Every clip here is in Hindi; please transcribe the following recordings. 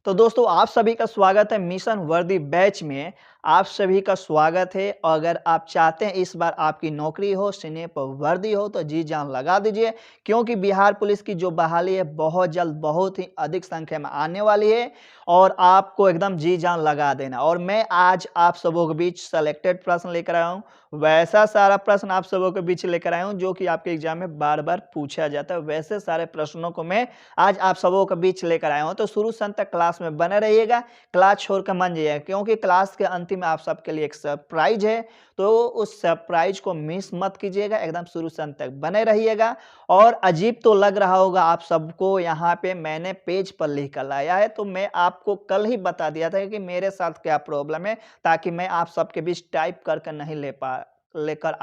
तो दोस्तों आप सभी का स्वागत है मिशन वर्दी बैच में। आप सभी का स्वागत है। अगर आप चाहते हैं इस बार आपकी नौकरी हो, सीने पर वर्दी हो तो जी जान लगा दीजिए, क्योंकि बिहार पुलिस की जो बहाली है बहुत जल्द, बहुत ही अधिक संख्या में आने वाली है और आपको एकदम जी जान लगा देना। और मैं आज आप सबों के बीच सेलेक्टेड प्रश्न लेकर आया हूँ, वैसा सारा प्रश्न आप सबों के बीच लेकर आया हूँ जो कि आपके एग्जाम में बार बार पूछा जाता है। वैसे सारे प्रश्नों को मैं आज आप सबों के बीच लेकर आया हूं। तो शुरू से अंत तक क्लास में बने रहिएगा, क्लास छोड़कर मन जाइएगा, क्योंकि क्लास के अंतिम में आप सबके लिए एक सरप्राइज है। तो उस सरप्राइज को मिस मत कीजिएगा, एकदम शुरू से अंत तक बने रहिएगा। और अजीब तो लग रहा होगा आप सबको, यहाँ पे मैंने पेज पर लिख कर लाया है, तो मैं आपको कल ही बता दिया था कि मेरे साथ क्या प्रॉब्लम है, ताकि मैं आप सबके बीच टाइप करके नहीं लेकर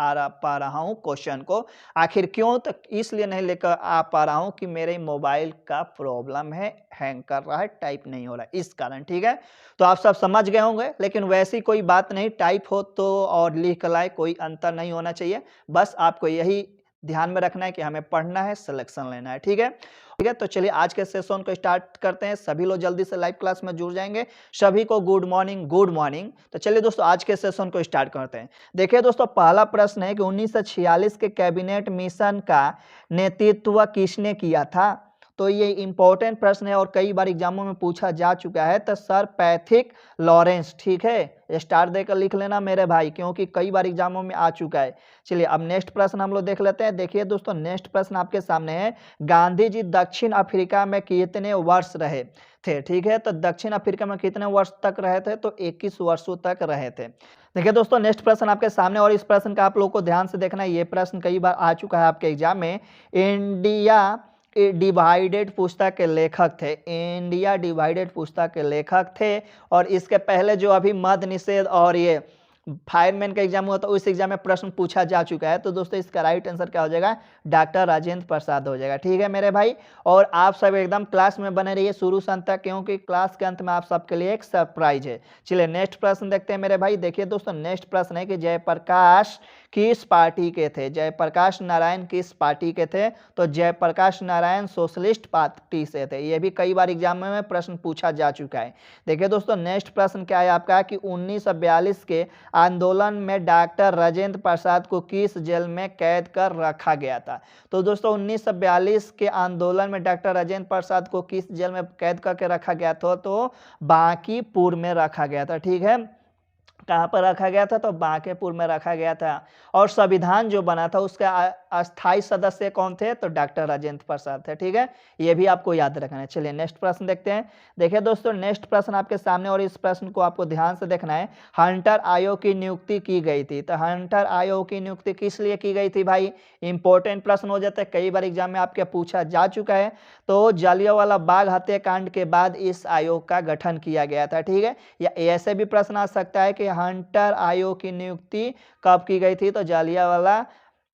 पा रहा हूं क्वेश्चन को। आखिर क्यों? तो इसलिए नहीं लेकर आ पा रहा हूं कि मेरे मोबाइल का प्रॉब्लम है, हैंग कर रहा है, टाइप नहीं हो रहा है, इस कारण। ठीक है, तो आप सब समझ गए होंगे, लेकिन वैसी कोई बात नहीं, टाइप हो तो और लिख लाए कोई अंतर नहीं होना चाहिए। बस आपको यही ध्यान में रखना है कि हमें पढ़ना है, सिलेक्शन लेना है। ठीक है, ठीक है। तो चलिए आज के सेशन को स्टार्ट करते हैं। सभी लोग जल्दी से लाइव क्लास में जुड़ जाएंगे। सभी को गुड मॉर्निंग, गुड मॉर्निंग। तो चलिए दोस्तों आज के सेशन को स्टार्ट करते हैं। देखिए दोस्तों, पहला प्रश्न है कि 1946 के कैबिनेट मिशन का नेतृत्व किसने किया था? तो ये इंपॉर्टेंट प्रश्न है और कई बार एग्जामों में पूछा जा चुका है। तो सर पैथिक लॉरेंस। ठीक है, स्टार देकर लिख लेना मेरे भाई, क्योंकि कई बार एग्जामों में आ चुका है। चलिए अब नेक्स्ट प्रश्न हम लोग देख लेते हैं। देखिए दोस्तों, नेक्स्ट प्रश्न आपके सामने है, गांधी जी दक्षिण अफ्रीका में कितने वर्ष रहे थे? ठीक है, तो दक्षिण अफ्रीका में कितने वर्ष तक रहे थे? तो 21 वर्षों तक रहे थे। देखिए दोस्तों, नेक्स्ट प्रश्न आपके सामने, और इस प्रश्न का आप लोग को ध्यान से देखना है, ये प्रश्न कई बार आ चुका है आपके एग्जाम में। इंडिया डिवाइडेड पुस्तक के लेखक थे, इंडिया डिवाइडेड पुस्तक के लेखक थे। और इसके पहले जो अभी मद्य निषेध और ये फायरमैन का एग्जाम हुआ, तो उस एग्जाम में प्रश्न पूछा जा चुका है। तो दोस्तों इसका राइट आंसर क्या हो जाएगा? डॉक्टर राजेंद्र प्रसाद हो जाएगा। ठीक है मेरे भाई, और आप सब एकदम क्लास में बने रहिए शुरू से अंत तक, क्योंकि क्लास के अंत में आप सबके लिए एक सरप्राइज है। चलिए नेक्स्ट प्रश्न देखते हैं मेरे भाई। देखिए दोस्तों, नेक्स्ट प्रश्न है कि जयप्रकाश किस पार्टी के थे? जयप्रकाश नारायण किस पार्टी के थे? तो जयप्रकाश नारायण सोशलिस्ट पार्टी से थे। ये भी कई बार एग्जाम में प्रश्न पूछा जा चुका है। देखिए दोस्तों, नेक्स्ट प्रश्न क्या है आपका कि 1942 के आंदोलन में डॉक्टर राजेंद्र प्रसाद को किस जेल में कैद कर रखा गया था? तो दोस्तों 1942 के आंदोलन में डॉक्टर राजेंद्र प्रसाद को किस जेल में कैद करके रखा गया था? तो बांकीपुर में रखा गया था। ठीक है, कहाँ पर रखा गया था? तो बांकीपुर में रखा गया था। और संविधान जो बना था उसका अस्थाई सदस्य कौन थे? तो डॉक्टर राजेंद्र प्रसाद थे। ठीक है, ये भी आपको याद रखना है। चलिए नेक्स्ट प्रश्न देखते हैं। देखिए दोस्तों, नेक्स्ट प्रश्न आपके सामने, और इस प्रश्न को आपको ध्यान से देखना है। हंटर आयोग की नियुक्ति की गई थी, तो हंटर आयोग की नियुक्ति किस लिए की गई थी भाई? इंपॉर्टेंट प्रश्न हो जाता है, कई बार एग्जाम में आपके पूछा जा चुका है। तो जलियांवाला बाग हत्याकांड के बाद इस आयोग का गठन किया गया था। ठीक है, या ऐसे भी प्रश्न आ सकता है कि हंटर आयोग की नियुक्ति कब की गई थी? तो जलियांवाला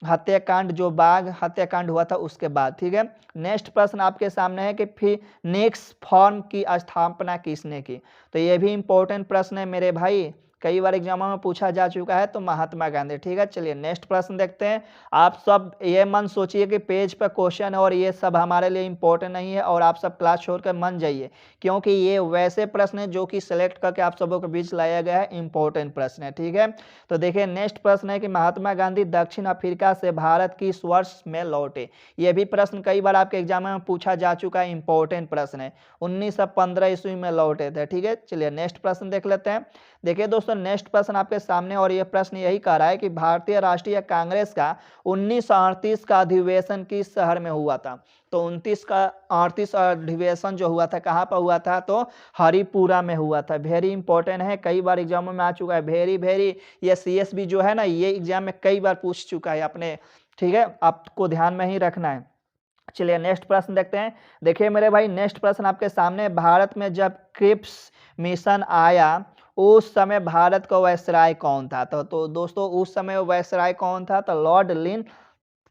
हत्याकांड, जो बाग हत्याकांड हुआ था उसके बाद। ठीक है, नेक्स्ट प्रश्न आपके सामने है कि फिनिक्स फॉर्म की स्थापना किसने की? तो ये भी इंपॉर्टेंट प्रश्न है मेरे भाई, कई बार एग्जामों में पूछा जा चुका है। तो महात्मा गांधी। ठीक है, चलिए नेक्स्ट प्रश्न देखते हैं। आप सब ये मन सोचिए कि पेज पर क्वेश्चन है और ये सब हमारे लिए इंपॉर्टेंट नहीं है, और आप सब क्लास छोड़कर मन जाइए, क्योंकि ये वैसे प्रश्न है जो कि सिलेक्ट करके आप सबों के बीच लाया गया है, इंपॉर्टेंट प्रश्न है। ठीक है, तो देखिए नेक्स्ट प्रश्न है कि महात्मा गांधी दक्षिण अफ्रीका से भारत किस वर्ष में लौटे? ये भी प्रश्न कई बार आपके एग्जाम में पूछा जा चुका है, इंपॉर्टेंट प्रश्न है। 1915 ईस्वी में लौटे थे। ठीक है, चलिए नेक्स्ट प्रश्न देख लेते हैं। देखिए दोस्तों, नेक्स्ट प्रश्न आपके सामने, और यह प्रश्न यही कह रहा है कि भारतीय राष्ट्रीय कांग्रेस का 1938 का अधिवेशन किस शहर में हुआ था? तो 38 अधिवेशन जो हुआ था कहाँ पर हुआ था? तो हरिपुरा में हुआ था। वेरी इंपॉर्टेंट है, कई बार एग्जामों में आ चुका है। वेरी वेरी, ये सीएसबी जो है ना, ये एग्जाम में कई बार पूछ चुका है अपने। ठीक है, आपको ध्यान में ही रखना है। चलिए नेक्स्ट प्रश्न देखते हैं। देखिए मेरे भाई, नेक्स्ट प्रश्न आपके सामने, भारत में जब क्रिप्स मिशन आया उस समय भारत का वायसराय कौन था? तो दोस्तों उस समय वायसराय कौन था? तो लॉर्ड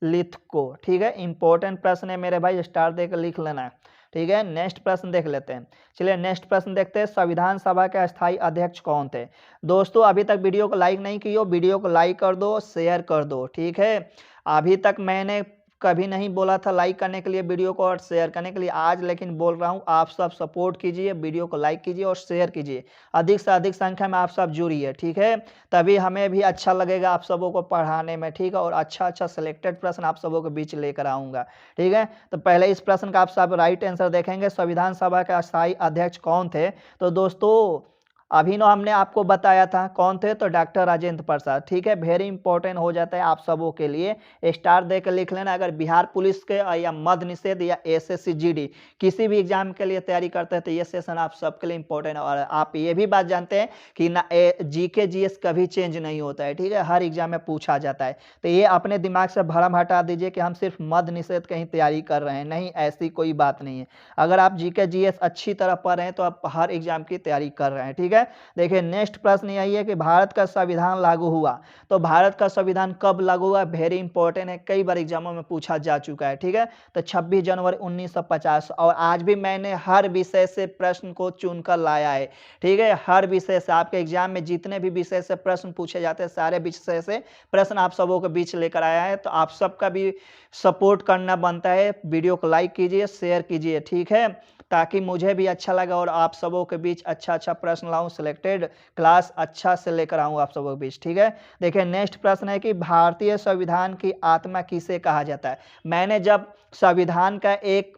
लिथको। ठीक है, इंपॉर्टेंट प्रश्न है मेरे भाई, स्टार देकर लिख लेना है। ठीक है, नेक्स्ट प्रश्न देख लेते हैं। चलिए नेक्स्ट प्रश्न देखते हैं, संविधान सभा के अस्थायी अध्यक्ष कौन थे? दोस्तों अभी तक वीडियो को लाइक नहीं किए हो, वीडियो को लाइक कर दो, शेयर कर दो। ठीक है, अभी तक मैंने कभी नहीं बोला था लाइक करने के लिए वीडियो को और शेयर करने के लिए, आज लेकिन बोल रहा हूँ आप सब सपोर्ट कीजिए, वीडियो को लाइक कीजिए और शेयर कीजिए। अधिक से अधिक संख्या में आप सब जुड़िए, ठीक है? तभी हमें भी अच्छा लगेगा आप सबों को पढ़ाने में, ठीक है? और अच्छा-अच्छा सिलेक्टेड प्रश्न आप सबों के बीच लेकर आऊँगा, ठीक है? तो पहले इस प्रश्न का आप सब राइट आंसर देखेंगे, संविधान सभा के अस्थायी अध्यक्ष कौन थे? तो दोस्तों अभिनव हमने आपको बताया था, कौन थे? तो डॉक्टर राजेंद्र प्रसाद, ठीक है? वेरी इंपॉर्टेंट हो जाता है आप सबों के लिए, स्टार देकर लिख लेना। अगर बिहार पुलिस के या मद्य निषेध या एसएससी जीडी किसी भी एग्जाम के लिए तैयारी करते हैं तो ये सेशन आप सबके लिए इंपॉर्टेंट है। और आप ये भी बात जानते हैं कि ना जीके जीएस कभी चेंज नहीं होता है, ठीक है? हर एग्जाम में पूछा जाता है। तो ये अपने दिमाग से भरम हटा दीजिए कि हम सिर्फ मद्य निषेध की ही तैयारी कर रहे हैं, नहीं, ऐसी कोई बात नहीं है। अगर आप जीके जीएस अच्छी तरह पढ़ रहे हैं तो आप हर एग्जाम की तैयारी कर रहे हैं, ठीक है? देखिए नेक्स्ट प्रश्न यही है कि भारत का संविधान लागू हुआ, तो भारत का संविधान कब लागू हुआ? वेरी इंपॉर्टेंट है, कई बार एग्जामों में पूछा जा चुका है, ठीक है? तो 26 जनवरी 1950। और आज भी मैंने हर विषय से प्रश्न को चुनकर लाया है, ठीक है? हर विषय से आपके एग्जाम में जितने भी विषय से प्रश्न पूछे जाते हैं सारे विषय से प्रश्न आप सबों के बीच लेकर आया है। तो आप सबका भी सपोर्ट करना बनता है, वीडियो को लाइक कीजिए, शेयर कीजिए, ठीक है? ताकि मुझे भी अच्छा लगा और आप सबों के बीच अच्छा-अच्छा प्रश्न लाऊं, सिलेक्टेड क्लास अच्छा से लेकर आऊं आप सबों के बीच, ठीक है? देखिए नेक्स्ट प्रश्न है कि भारतीय संविधान की आत्मा किसे कहा जाता है? मैंने जब संविधान का एक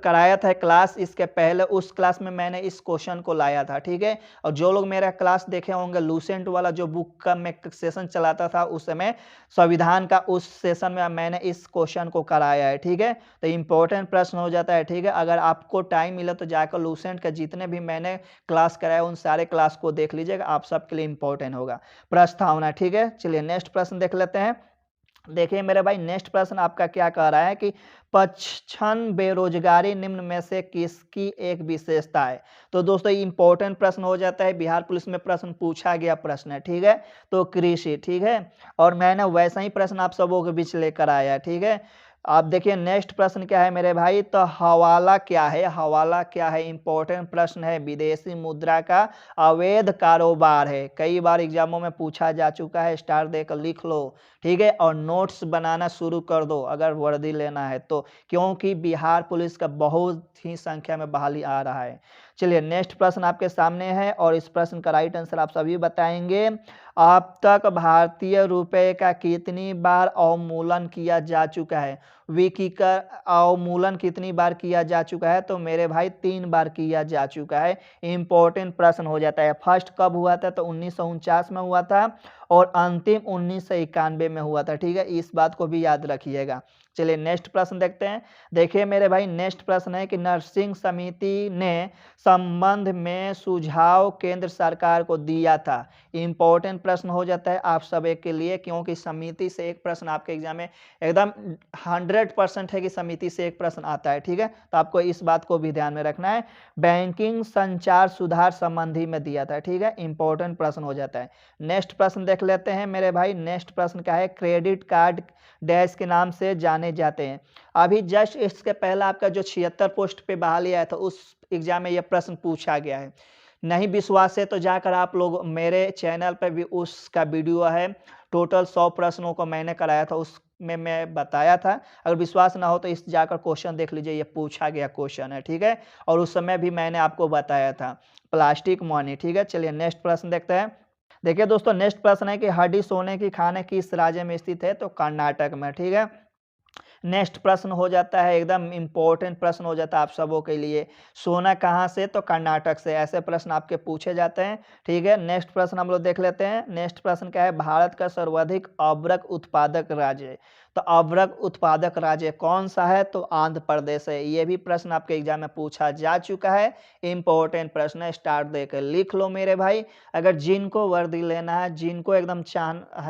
कराया था क्लास, इसके पहले उस क्लास में मैंने इस क्वेश्चन को लाया था, ठीक है? और जो लोग मेरा क्लास देखे होंगे, लूसेंट वाला जो बुक का मैं सेशन चलाता था उस समय, संविधान का उस सेशन में मैंने इस क्वेश्चन को कराया है, ठीक है? तो इंपॉर्टेंट प्रश्न हो जाता है, ठीक है? अगर आपको टाइम मिले तो जाकर लूसेंट के जितने भी मैंने क्लास कराया उन सारे क्लास को देख लीजिएगा, आप सबके लिए इंपॉर्टेंट होगा। प्रस्तावना, ठीक है? चलिए नेक्स्ट प्रश्न देख लेते हैं। देखिए मेरे भाई नेक्स्ट प्रश्न आपका क्या कह रहा है कि पच्छन बेरोजगारी निम्न में से किसकी एक विशेषता है? तो दोस्तों इंपॉर्टेंट प्रश्न हो जाता है, बिहार पुलिस में प्रश्न पूछा गया प्रश्न है, ठीक है? तो कृषि, ठीक है? और मैंने वैसा ही प्रश्न आप सबों के बीच लेकर आया है, ठीक है? आप देखिए नेक्स्ट प्रश्न क्या है मेरे भाई, तो हवाला क्या है? हवाला क्या है? इंपॉर्टेंट प्रश्न है, विदेशी मुद्रा का अवैध कारोबार है। कई बार एग्जामों में पूछा जा चुका है, स्टार देकर लिख लो, ठीक है? और नोट्स बनाना शुरू कर दो अगर वर्दी लेना है तो, क्योंकि बिहार पुलिस का बहुत ही संख्या में बहाली आ रहा है। चलिए नेक्स्ट प्रश्न आपके सामने है और इस प्रश्न का राइट आंसर आप सभी बताएंगे। अब तक भारतीय रुपए का कितनी बार अवमूल्यन किया जा चुका है? विकी का अवमूल्यन कितनी बार किया जा चुका है? तो मेरे भाई 3 बार किया जा चुका है। इंपॉर्टेंट प्रश्न हो जाता है। फर्स्ट कब हुआ था? तो 1949 में हुआ था और अंतिम 1991 में हुआ था, ठीक है? इस बात को भी याद रखिएगा। चलिए नेक्स्ट प्रश्न देखते हैं। देखिए मेरे भाई नेक्स्ट प्रश्न है कि नरसिंह समिति ने संबंध में सुझाव केंद्र सरकार को दिया था। इंपॉर्टेंट प्रश्न हो जाता है आप सब के लिए, क्योंकि समिति से एक प्रश्न आपके एग्जाम में एकदम 100% है कि समिति से एक प्रश्न आता है, ठीक है? तो आपको इस बात को भी ध्यान में रखना है। बैंकिंग संचार सुधार संबंधी में दिया था, ठीक है? इंपॉर्टेंट प्रश्न हो जाता है। नेक्स्ट प्रश्न देख लेते हैं मेरे भाई। नेक्स्ट प्रश्न क्या है? क्रेडिट कार्ड डैश के नाम से जाने जाते हैं। अभी जस्ट इसके पहले आपका जो 76 पोस्ट पे बहाली आया था उस एग्जाम में यह प्रश्न पूछा गया है। नहीं विश्वास है तो जाकर आप लोग मेरे चैनल पर भी उसका वीडियो है, टोटल 100 प्रश्नों को मैंने कराया था, उसमें मैं बताया था। अगर विश्वास ना हो तो इस जाकर क्वेश्चन देख लीजिए, ये पूछा गया क्वेश्चन है, ठीक है? और उस समय भी मैंने आपको बताया था प्लास्टिक मनी, ठीक है? चलिए नेक्स्ट प्रश्न देखते हैं। देखिए दोस्तों नेक्स्ट प्रश्न है कि हड्डी सोने की खान किस राज्य में स्थित है? तो कर्नाटक में, ठीक है? नेक्स्ट प्रश्न हो जाता है, एकदम इंपॉर्टेंट प्रश्न हो जाता है आप सबों के लिए। सोना कहाँ से? तो कर्नाटक से। ऐसे प्रश्न आपके पूछे जाते हैं, ठीक है? नेक्स्ट प्रश्न हम लोग देख लेते हैं। नेक्स्ट प्रश्न क्या है? भारत का सर्वाधिक अभ्रक उत्पादक राज्य। तो अभ्रक उत्पादक राज्य कौन सा है? तो आंध्र प्रदेश है। ये भी प्रश्न आपके एग्जाम में पूछा जा चुका है। इंपॉर्टेंट प्रश्न है, स्टार्ट देकर लिख लो मेरे भाई। अगर जिनको वर्दी लेना है, जिनको एकदम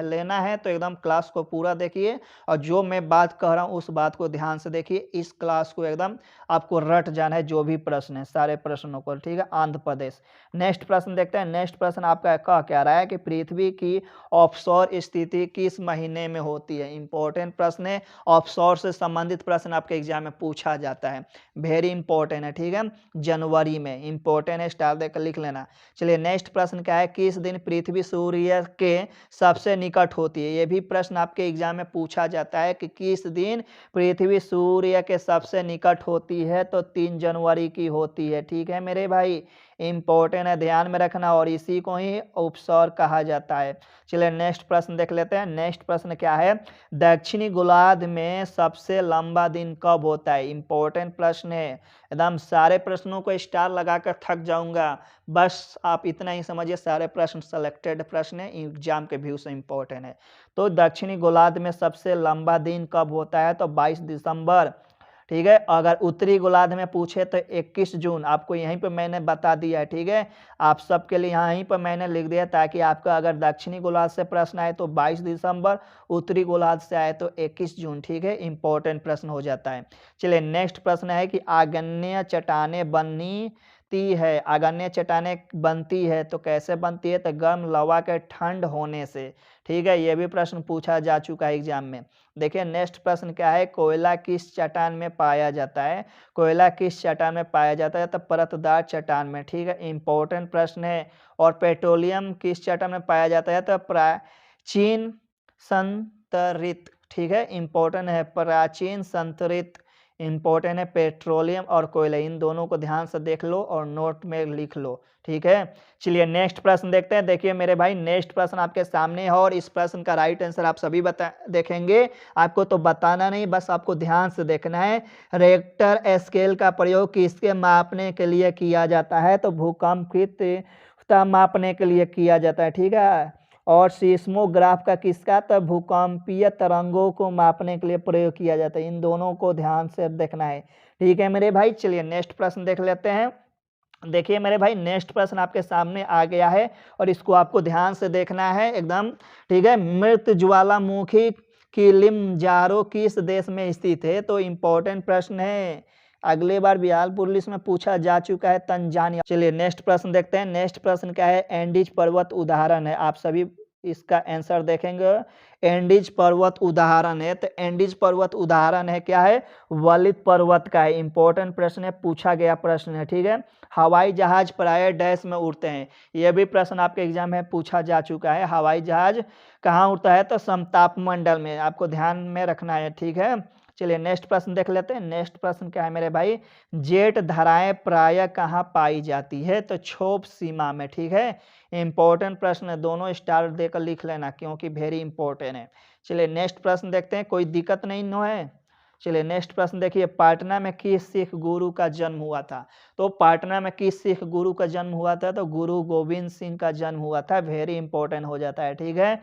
लेना है तो एकदम क्लास को पूरा देखिए और जो मैं बात कह रहा हूँ उस बात को ध्यान से देखिए। इस क्लास को एकदम आपको रट जाना है, जो भी प्रश्न है सारे प्रश्नों को, ठीक है? आंध्र प्रदेश। नेक्स्ट प्रश्न देखते हैं। नेक्स्ट प्रश्न आपका कह रहा है कि पृथ्वी की ऑफशोर स्थिति किस महीने में होती है? इंपॉर्टेंट प्रश्न है, ऑफशोर से संबंधित प्रश्न आपके एग्जाम में पूछा जाता है, वेरी इंपॉर्टेंट है, ठीक है। जनवरी में इंपॉर्टेंट है, स्टार देकर लिख लेना। चलिए नेक्स्ट प्रश्न क्या है, किस दिन पृथ्वी सूर्य के सबसे निकट होती है। ये भी प्रश्न आपके एग्जाम में पूछा जाता है कि किस दिन पृथ्वी सूर्य के सबसे निकट होती है, तो 3 जनवरी की होती है, ठीक है मेरे भाई, इंपॉर्टेंट है, ध्यान में रखना, और इसी को ही उपसौर कहा जाता है। चलिए नेक्स्ट प्रश्न देख लेते हैं। नेक्स्ट प्रश्न क्या है, दक्षिणी गोलार्ध में सबसे लंबा दिन कब होता है। इंपॉर्टेंट प्रश्न है, एकदम सारे प्रश्नों को स्टार लगाकर थक जाऊंगा, बस आप इतना ही समझिए, सारे प्रश्न सेलेक्टेड प्रश्न है, एग्जाम के व्यू से इंपॉर्टेंट है। तो दक्षिणी गोलार्ध में सबसे लंबा दिन कब होता है, तो 22 दिसंबर, ठीक है। अगर उत्तरी गोलार्ध में पूछे तो 21 जून, आपको यहीं पे मैंने बता दिया है, ठीक है। आप सबके लिए यहीं पर मैंने लिख दिया ताकि आपका अगर दक्षिणी गोलार्ध से प्रश्न आए तो 22 दिसंबर, उत्तरी गोलार्ध से आए तो 21 जून, ठीक है, इंपॉर्टेंट प्रश्न हो जाता है। चलिए नेक्स्ट प्रश्न है कि आग्नेय चट्टानें बनती है, आग्नेय चट्टानें बनती है तो कैसे बनती है, तो गर्म लवा के ठंड होने से, ठीक है। यह भी प्रश्न पूछा जा चुका है एग्जाम में। देखिए नेक्स्ट प्रश्न क्या है, कोयला किस चट्टान में पाया जाता है। कोयला किस चट्टान में पाया जाता है, तो परतदार चट्टान में, ठीक है, इंपॉर्टेंट प्रश्न है। और पेट्रोलियम किस चट्टान में पाया जाता है, तो प्राचीन संतरित, ठीक है, इंपॉर्टेंट है, प्राचीन संतरित इंपॉर्टेंट है। पेट्रोलियम और कोयला, इन दोनों को ध्यान से देख लो और नोट में लिख लो, ठीक है। चलिए नेक्स्ट प्रश्न देखते हैं। देखिए मेरे भाई नेक्स्ट प्रश्न आपके सामने है, और इस प्रश्न का राइट आंसर आप सभी देखेंगे, आपको तो बताना नहीं, बस आपको ध्यान से देखना है। रेक्टर स्केल का प्रयोग किसके मापने के लिए किया जाता है, तो भूकंप की तीव्रता मापने के लिए किया जाता है, ठीक है। और सीस्मोग्राफ का किसका, तो भूकंपीय तरंगों को मापने के लिए प्रयोग किया जाता है। इन दोनों को ध्यान से देखना है, ठीक है मेरे भाई। चलिए नेक्स्ट प्रश्न देख लेते हैं। देखिए मेरे भाई नेक्स्ट प्रश्न आपके सामने आ गया है, और इसको आपको ध्यान से देखना है एकदम, ठीक है। मृत ज्वालामुखी किलिमंजारो किस देश में स्थित है, तो इंपॉर्टेंट प्रश्न है, अगले बार बिहार पुलिस में पूछा जा चुका है, तंजानिया। चलिए नेक्स्ट प्रश्न देखते हैं। नेक्स्ट प्रश्न क्या है, एंडीज पर्वत उदाहरण है, आप सभी इसका आंसर देखेंगे। एंडीज पर्वत उदाहरण है, तो एंडीज पर्वत उदाहरण है क्या है, वलित पर्वत का है, इंपॉर्टेंट प्रश्न है, पूछा गया प्रश्न है, ठीक है। हवाई जहाज प्राय डैश में उड़ते हैं, यह भी प्रश्न आपके एग्जाम में पूछा जा चुका है। हवाई जहाज कहाँ उड़ता है, तो समतापमंडल में, आपको ध्यान में रखना है, ठीक है। चलिए नेक्स्ट प्रश्न देख लेते हैं। नेक्स्ट प्रश्न क्या है मेरे भाई, जेट धाराएं प्राय कहाँ पाई जाती है, तो क्षोभ सीमा में, ठीक है, इंपॉर्टेंट प्रश्न है, दोनों स्टार देकर लिख लेना क्योंकि वेरी इंपॉर्टेंट है। चलिए नेक्स्ट प्रश्न देखते हैं, कोई दिक्कत नहीं नो है। चलिए नेक्स्ट प्रश्न देखिए, पाटना में किस सिख गुरु का जन्म हुआ था, तो पाटना में किस सिख गुरु का जन्म हुआ था, तो गुरु गोविंद सिंह का जन्म हुआ था, वेरी इंपॉर्टेंट हो जाता है, ठीक है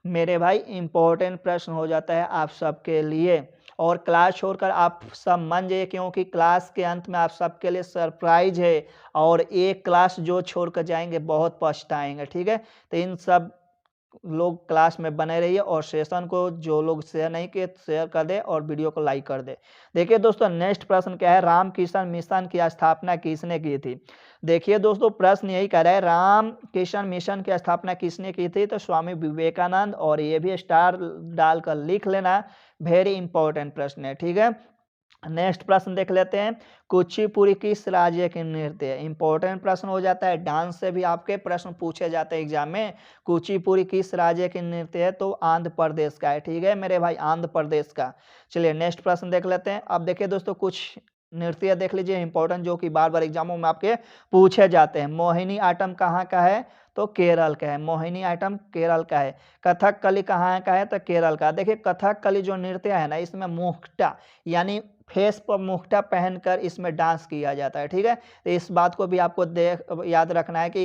मेरे भाई, इंपॉर्टेंट प्रश्न हो जाता है आप सबके लिए। और क्लास छोड़कर आप सब मन जाइए, क्योंकि क्लास के अंत में आप सबके लिए सरप्राइज है, और एक क्लास जो छोड़कर जाएंगे बहुत पछताएंगे, ठीक है। तो इन सब लोग क्लास में बने रहिए, और सेशन को जो लोग शेयर नहीं किए शेयर कर दे, और वीडियो को लाइक कर दे। देखिए दोस्तों नेक्स्ट प्रश्न क्या है, रामकृष्ण मिशन की स्थापना किसने की थी। देखिए दोस्तों प्रश्न यही कह रहा है, रामकृष्ण मिशन की स्थापना किसने की थी, तो स्वामी विवेकानंद, और ये भी स्टार डालकर लिख लेना, वेरी इंपॉर्टेंट प्रश्न है, ठीक है। नेक्स्ट प्रश्न देख लेते हैं, कुचिपुड़ी किस राज्य के नृत्य है, इंपॉर्टेंट प्रश्न हो जाता है, डांस से भी आपके प्रश्न पूछे जाते हैं एग्जाम में। कुचिपुड़ी किस राज्य के नृत्य है, तो आंध्र प्रदेश का है, ठीक है मेरे भाई, आंध्र प्रदेश का। चलिए नेक्स्ट प्रश्न देख लेते हैं। अब देखिए दोस्तों कुछ नृत्य देख लीजिए इंपॉर्टेंट, जो कि बार बार एग्जामों में आपके पूछे जाते हैं। मोहिनी आटम कहाँ का है, तो केरल का है, मोहिनी आइटम केरल का है। कथकली कहाँ का है, तो केरल का। देखिए कथकली जो नृत्य है ना, इसमें मुखटा यानी फेस पर मुखटा पहनकर इसमें डांस किया जाता है, ठीक है। तो इस बात को भी आपको याद रखना है कि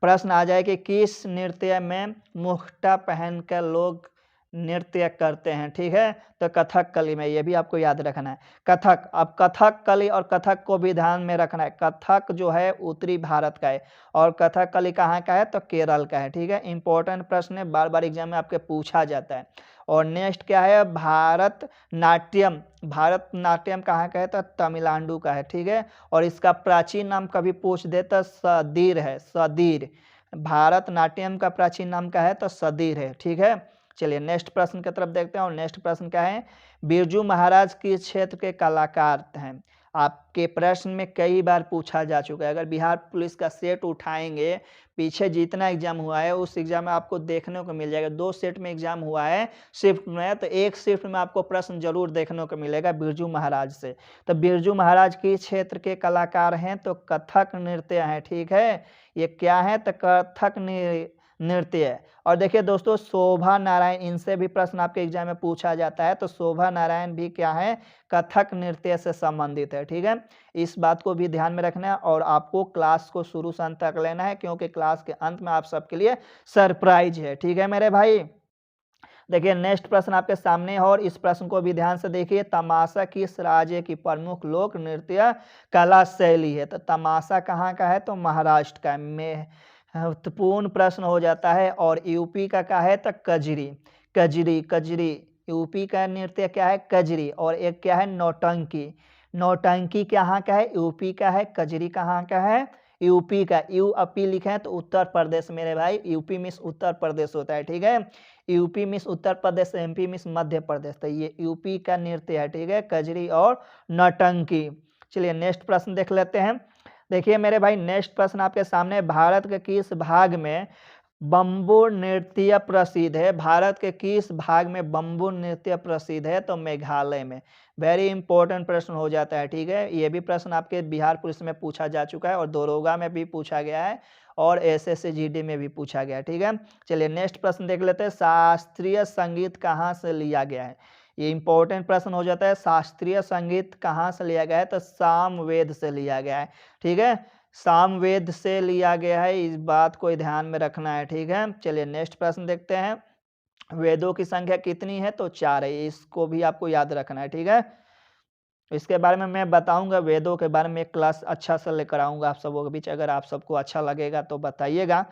प्रश्न आ जाए कि किस नृत्य में मुखटा पहनकर लोग नृत्य करते हैं, ठीक है। तो कथकली में, ये भी आपको याद रखना है। कथक, अब कथकली और कथक को भी ध्यान में रखना है। कथक जो है उत्तरी भारत का है, और कथकली कहाँ का है, तो केरल का है, ठीक है। इंपॉर्टेंट प्रश्न है, बार बार एग्जाम में आपके पूछा जाता है। और नेक्स्ट क्या है, भारत नाट्यम, भारत नाट्यम कहाँ का है, तो तमिलनाडु का है, ठीक है। और इसका प्राचीन नाम कभी पूछ दे तो सदीर है, सदीर। भारत नाट्यम का प्राचीन नाम का है, तो सदीर है, ठीक है। चलिए नेक्स्ट प्रश्न की तरफ देखते हैं। और नेक्स्ट प्रश्न क्या है, बिरजू महाराज किस क्षेत्र के कलाकार हैं? आपके प्रश्न में कई बार पूछा जा चुका है। अगर बिहार पुलिस का सेट उठाएंगे, पीछे जितना एग्जाम हुआ है उस एग्जाम में आपको देखने को मिल जाएगा। 2 सेट में एग्जाम हुआ है शिफ्ट में, तो एक शिफ्ट में आपको प्रश्न जरूर देखने को मिलेगा बिरजू महाराज से। तो बिरजू महाराज किस क्षेत्र के कलाकार हैं? तो कथक नृत्य है, ठीक है। ये क्या है? तो कथक नृत्य। और देखिए दोस्तों, शोभा नारायण, इनसे भी प्रश्न आपके एग्जाम में पूछा जाता है। तो शोभा नारायण भी क्या है? कथक नृत्य से संबंधित है, ठीक है। इस बात को भी ध्यान में रखना है और आपको क्लास को शुरू से अंत तक लेना है, क्योंकि क्लास के अंत में आप सबके लिए सरप्राइज है, ठीक है मेरे भाई। देखिए नेक्स्ट प्रश्न आपके सामने है और इस प्रश्न को भी ध्यान से देखिए। तमाशा किस राज्य की प्रमुख लोक नृत्य कला शैली है? तो तमाशा कहाँ का है? तो महाराष्ट्र का। महत्वपूर्ण प्रश्न हो जाता है। और यूपी का क्या है? तो कजरी। कजरी कजरी यूपी का नृत्य क्या है? कजरी। और एक क्या है? नौटंकी। नौटंकी कहाँ का है? यूपी का है। कजरी कहाँ का है? यूपी का। यू अपी लिखे हैं तो उत्तर प्रदेश मेरे भाई। यूपी मीन्स उत्तर प्रदेश होता है, ठीक है। UP means Uttar Pradesh, MP means Madhya Pradesh. तो ये यूपी का नृत्य है, ठीक है, कजरी और नौटंकी। चलिए नेक्स्ट प्रश्न देख लेते हैं। देखिए मेरे भाई नेक्स्ट प्रश्न आपके सामने, भारत के किस भाग में बम्बू नृत्य प्रसिद्ध है? भारत के किस भाग में बम्बू नृत्य प्रसिद्ध है? तो मेघालय में। वेरी इंपॉर्टेंट प्रश्न हो जाता है, ठीक है। ये भी प्रश्न आपके बिहार पुलिस में पूछा जा चुका है और दरोगा में भी पूछा गया है और एसएससी जीडी में भी पूछा गया है, ठीक है। चलिए नेक्स्ट प्रश्न देख लेते हैं। शास्त्रीय संगीत कहाँ से लिया गया है? ये इंपॉर्टेंट प्रश्न हो जाता है। शास्त्रीय संगीत कहाँ से लिया गया है? तो सामवेद से लिया गया है, ठीक है। सामवेद से लिया गया है, इस बात को ध्यान में रखना है, ठीक है। चलिए नेक्स्ट प्रश्न देखते हैं। वेदों की संख्या कितनी है? तो 4 है। इसको भी आपको याद रखना है, ठीक है। इसके बारे में मैं बताऊंगा, वेदों के बारे में एक क्लास अच्छा से लेकर आऊंगा आप सबों के बीच। अगर आप सबको अच्छा लगेगा तो बताइएगा।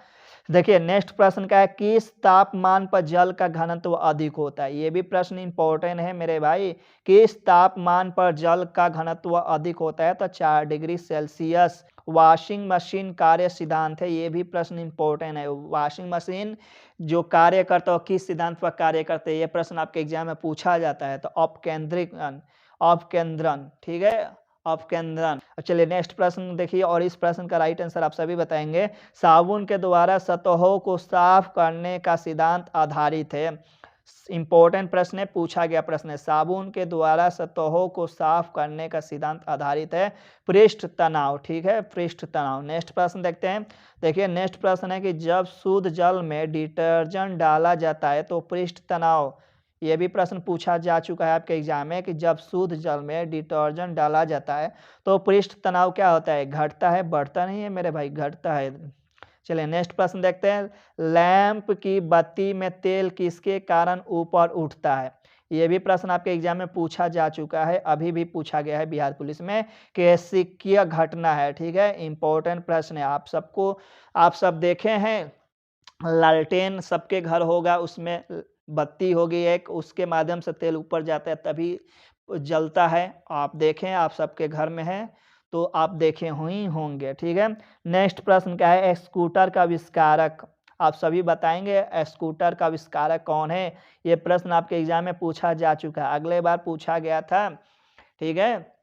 देखिए नेक्स्ट प्रश्न क्या है, किस तापमान पर जल का घनत्व अधिक होता है? ये भी प्रश्न इंपॉर्टेंट है मेरे भाई। किस तापमान पर जल का घनत्व अधिक होता है? तो 4 डिग्री सेल्सियस। वॉशिंग मशीन कार्य सिद्धांत है, ये भी प्रश्न इंपॉर्टेंट है। वॉशिंग मशीन जो कार्य करता है किस सिद्धांत पर कार्य करते हैं? ये प्रश्न आपके एग्जाम में पूछा जाता है। तो अपकेंद्रीकरण, अपकेंद्रन, ठीक है, अपकेंद्रन। चलिए नेक्स्ट प्रश्न देखिए और इस प्रश्न का राइट आंसर आप सभी बताएंगे। साबुन के द्वारा सतहों को साफ करने का सिद्धांत आधारित है। इंपॉर्टेंट प्रश्न है, पूछा गया प्रश्न है। साबुन के द्वारा सतहों को साफ करने का सिद्धांत आधारित है पृष्ठ तनाव, ठीक है, पृष्ठ तनाव। नेक्स्ट प्रश्न देखते हैं। देखिए नेक्स्ट प्रश्न है कि जब शुद्ध जल में डिटर्जेंट डाला जाता है तो पृष्ठ तनाव, ये भी प्रश्न पूछा जा चुका है आपके एग्जाम में कि जब शुद्ध जल में डिटर्जेंट डाला जाता है तो पृष्ठ तनाव क्या होता है? घटता है, बढ़ता नहीं है मेरे भाई, घटता है। चलिए नेक्स्ट प्रश्न देखते हैं। लैंप की बत्ती में तेल किसके कारण ऊपर उठता है? ये भी प्रश्न आपके एग्जाम में पूछा जा चुका है, अभी भी पूछा गया है बिहार पुलिस में। कैसिकीय घटना है, ठीक है, इंपॉर्टेंट प्रश्न है। आप सब देखे हैं लालटेन सबके घर होगा, उसमें बत्ती होगी एक, उसके माध्यम से तेल ऊपर जाता है तभी जलता है। आप देखें, आप सबके घर में है तो आप देखे ही होंगे, ठीक है। नेक्स्ट प्रश्न क्या है, स्कूटर का आविष्कारक, आप सभी बताएंगे स्कूटर का आविष्कारक कौन है? ये प्रश्न आपके एग्जाम में पूछा जा चुका है, अगले बार पूछा गया था, ठीक है।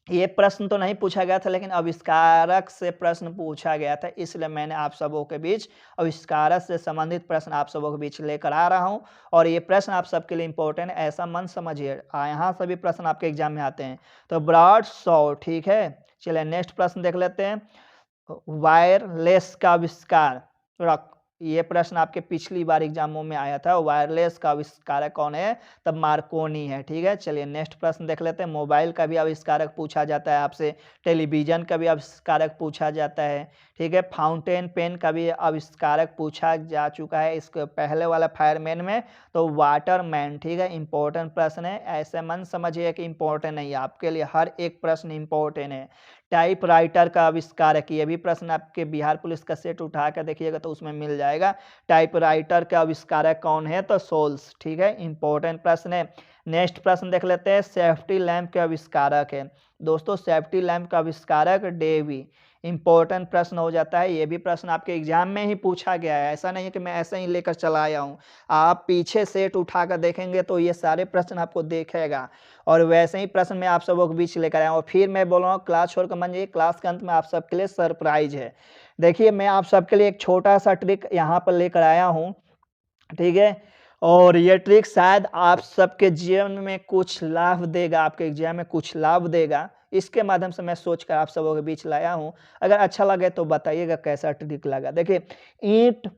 ये प्रश्न तो नहीं पूछा गया था लेकिन आविष्कारक से प्रश्न पूछा गया था, इसलिए मैंने आप सबों के बीच आविष्कारक से संबंधित प्रश्न आप सबों के बीच लेकर आ रहा हूं। और ये प्रश्न आप सबके लिए इंपॉर्टेंट है, ऐसा मन समझिए, यहाँ सभी प्रश्न आपके एग्जाम में आते हैं। तो ब्रॉड शॉ, ठीक है। चलिए नेक्स्ट प्रश्न देख लेते हैं। वायरलेस का आविष्कार, ये प्रश्न आपके पिछली बार एग्जामों में आया था। वायरलेस का आविष्कारक कौन है? तब मार्कोनी है, ठीक है। चलिए नेक्स्ट प्रश्न देख लेते हैं। मोबाइल का भी आविष्कारक पूछा जाता है आपसे, टेलीविजन का भी आविष्कारक पूछा जाता है, ठीक है। फाउंटेन पेन का भी आविष्कारक पूछा जा चुका है इसके पहले वाला फायरमैन में, तो वाटरमैन, ठीक है, इंपॉर्टेंट प्रश्न है, ऐसे मन समझिए कि इंपॉर्टेंट नहीं है, आपके लिए हर एक प्रश्न इंपॉर्टेंट है। टाइपराइटर का आविष्कारक, ये भी प्रश्न आपके बिहार पुलिस का सेट उठा कर देखिएगा तो उसमें मिल जाएगा। टाइपराइटर का आविष्कारक कौन है? तो सोल्स, ठीक है, इंपॉर्टेंट प्रश्न है। नेक्स्ट प्रश्न देख लेते हैं। सेफ्टी लैंप के आविष्कारक है दोस्तों, सेफ्टी लैंप का आविष्कारक डेवी, इम्पोर्टेंट प्रश्न हो जाता है। ये भी प्रश्न आपके एग्जाम में ही पूछा गया है, ऐसा नहीं है कि मैं ऐसे ही लेकर चला आया हूँ। आप पीछे सेट उठाकर देखेंगे तो ये सारे प्रश्न आपको दिखेगा और वैसे ही प्रश्न मैं आप सबों के बीच लेकर आया हूँ। और फिर मैं बोल रहा हूँ क्लास छोड़कर मन जाइए, क्लास के अंत में आप सबके लिए सरप्राइज है। देखिए मैं आप सबके लिए एक छोटा सा ट्रिक यहाँ पर लेकर आया हूँ, ठीक है? और ये ट्रिक शायद आप सबके जीवन में कुछ लाभ देगा, आपके एग्जाम में कुछ लाभ देगा। इसके माध्यम से मैं सोचकर आप सबों के बीच लाया हूँ। अगर अच्छा लगे तो बताइएगा कैसा ट्रिक लगा। देखिए, ईंट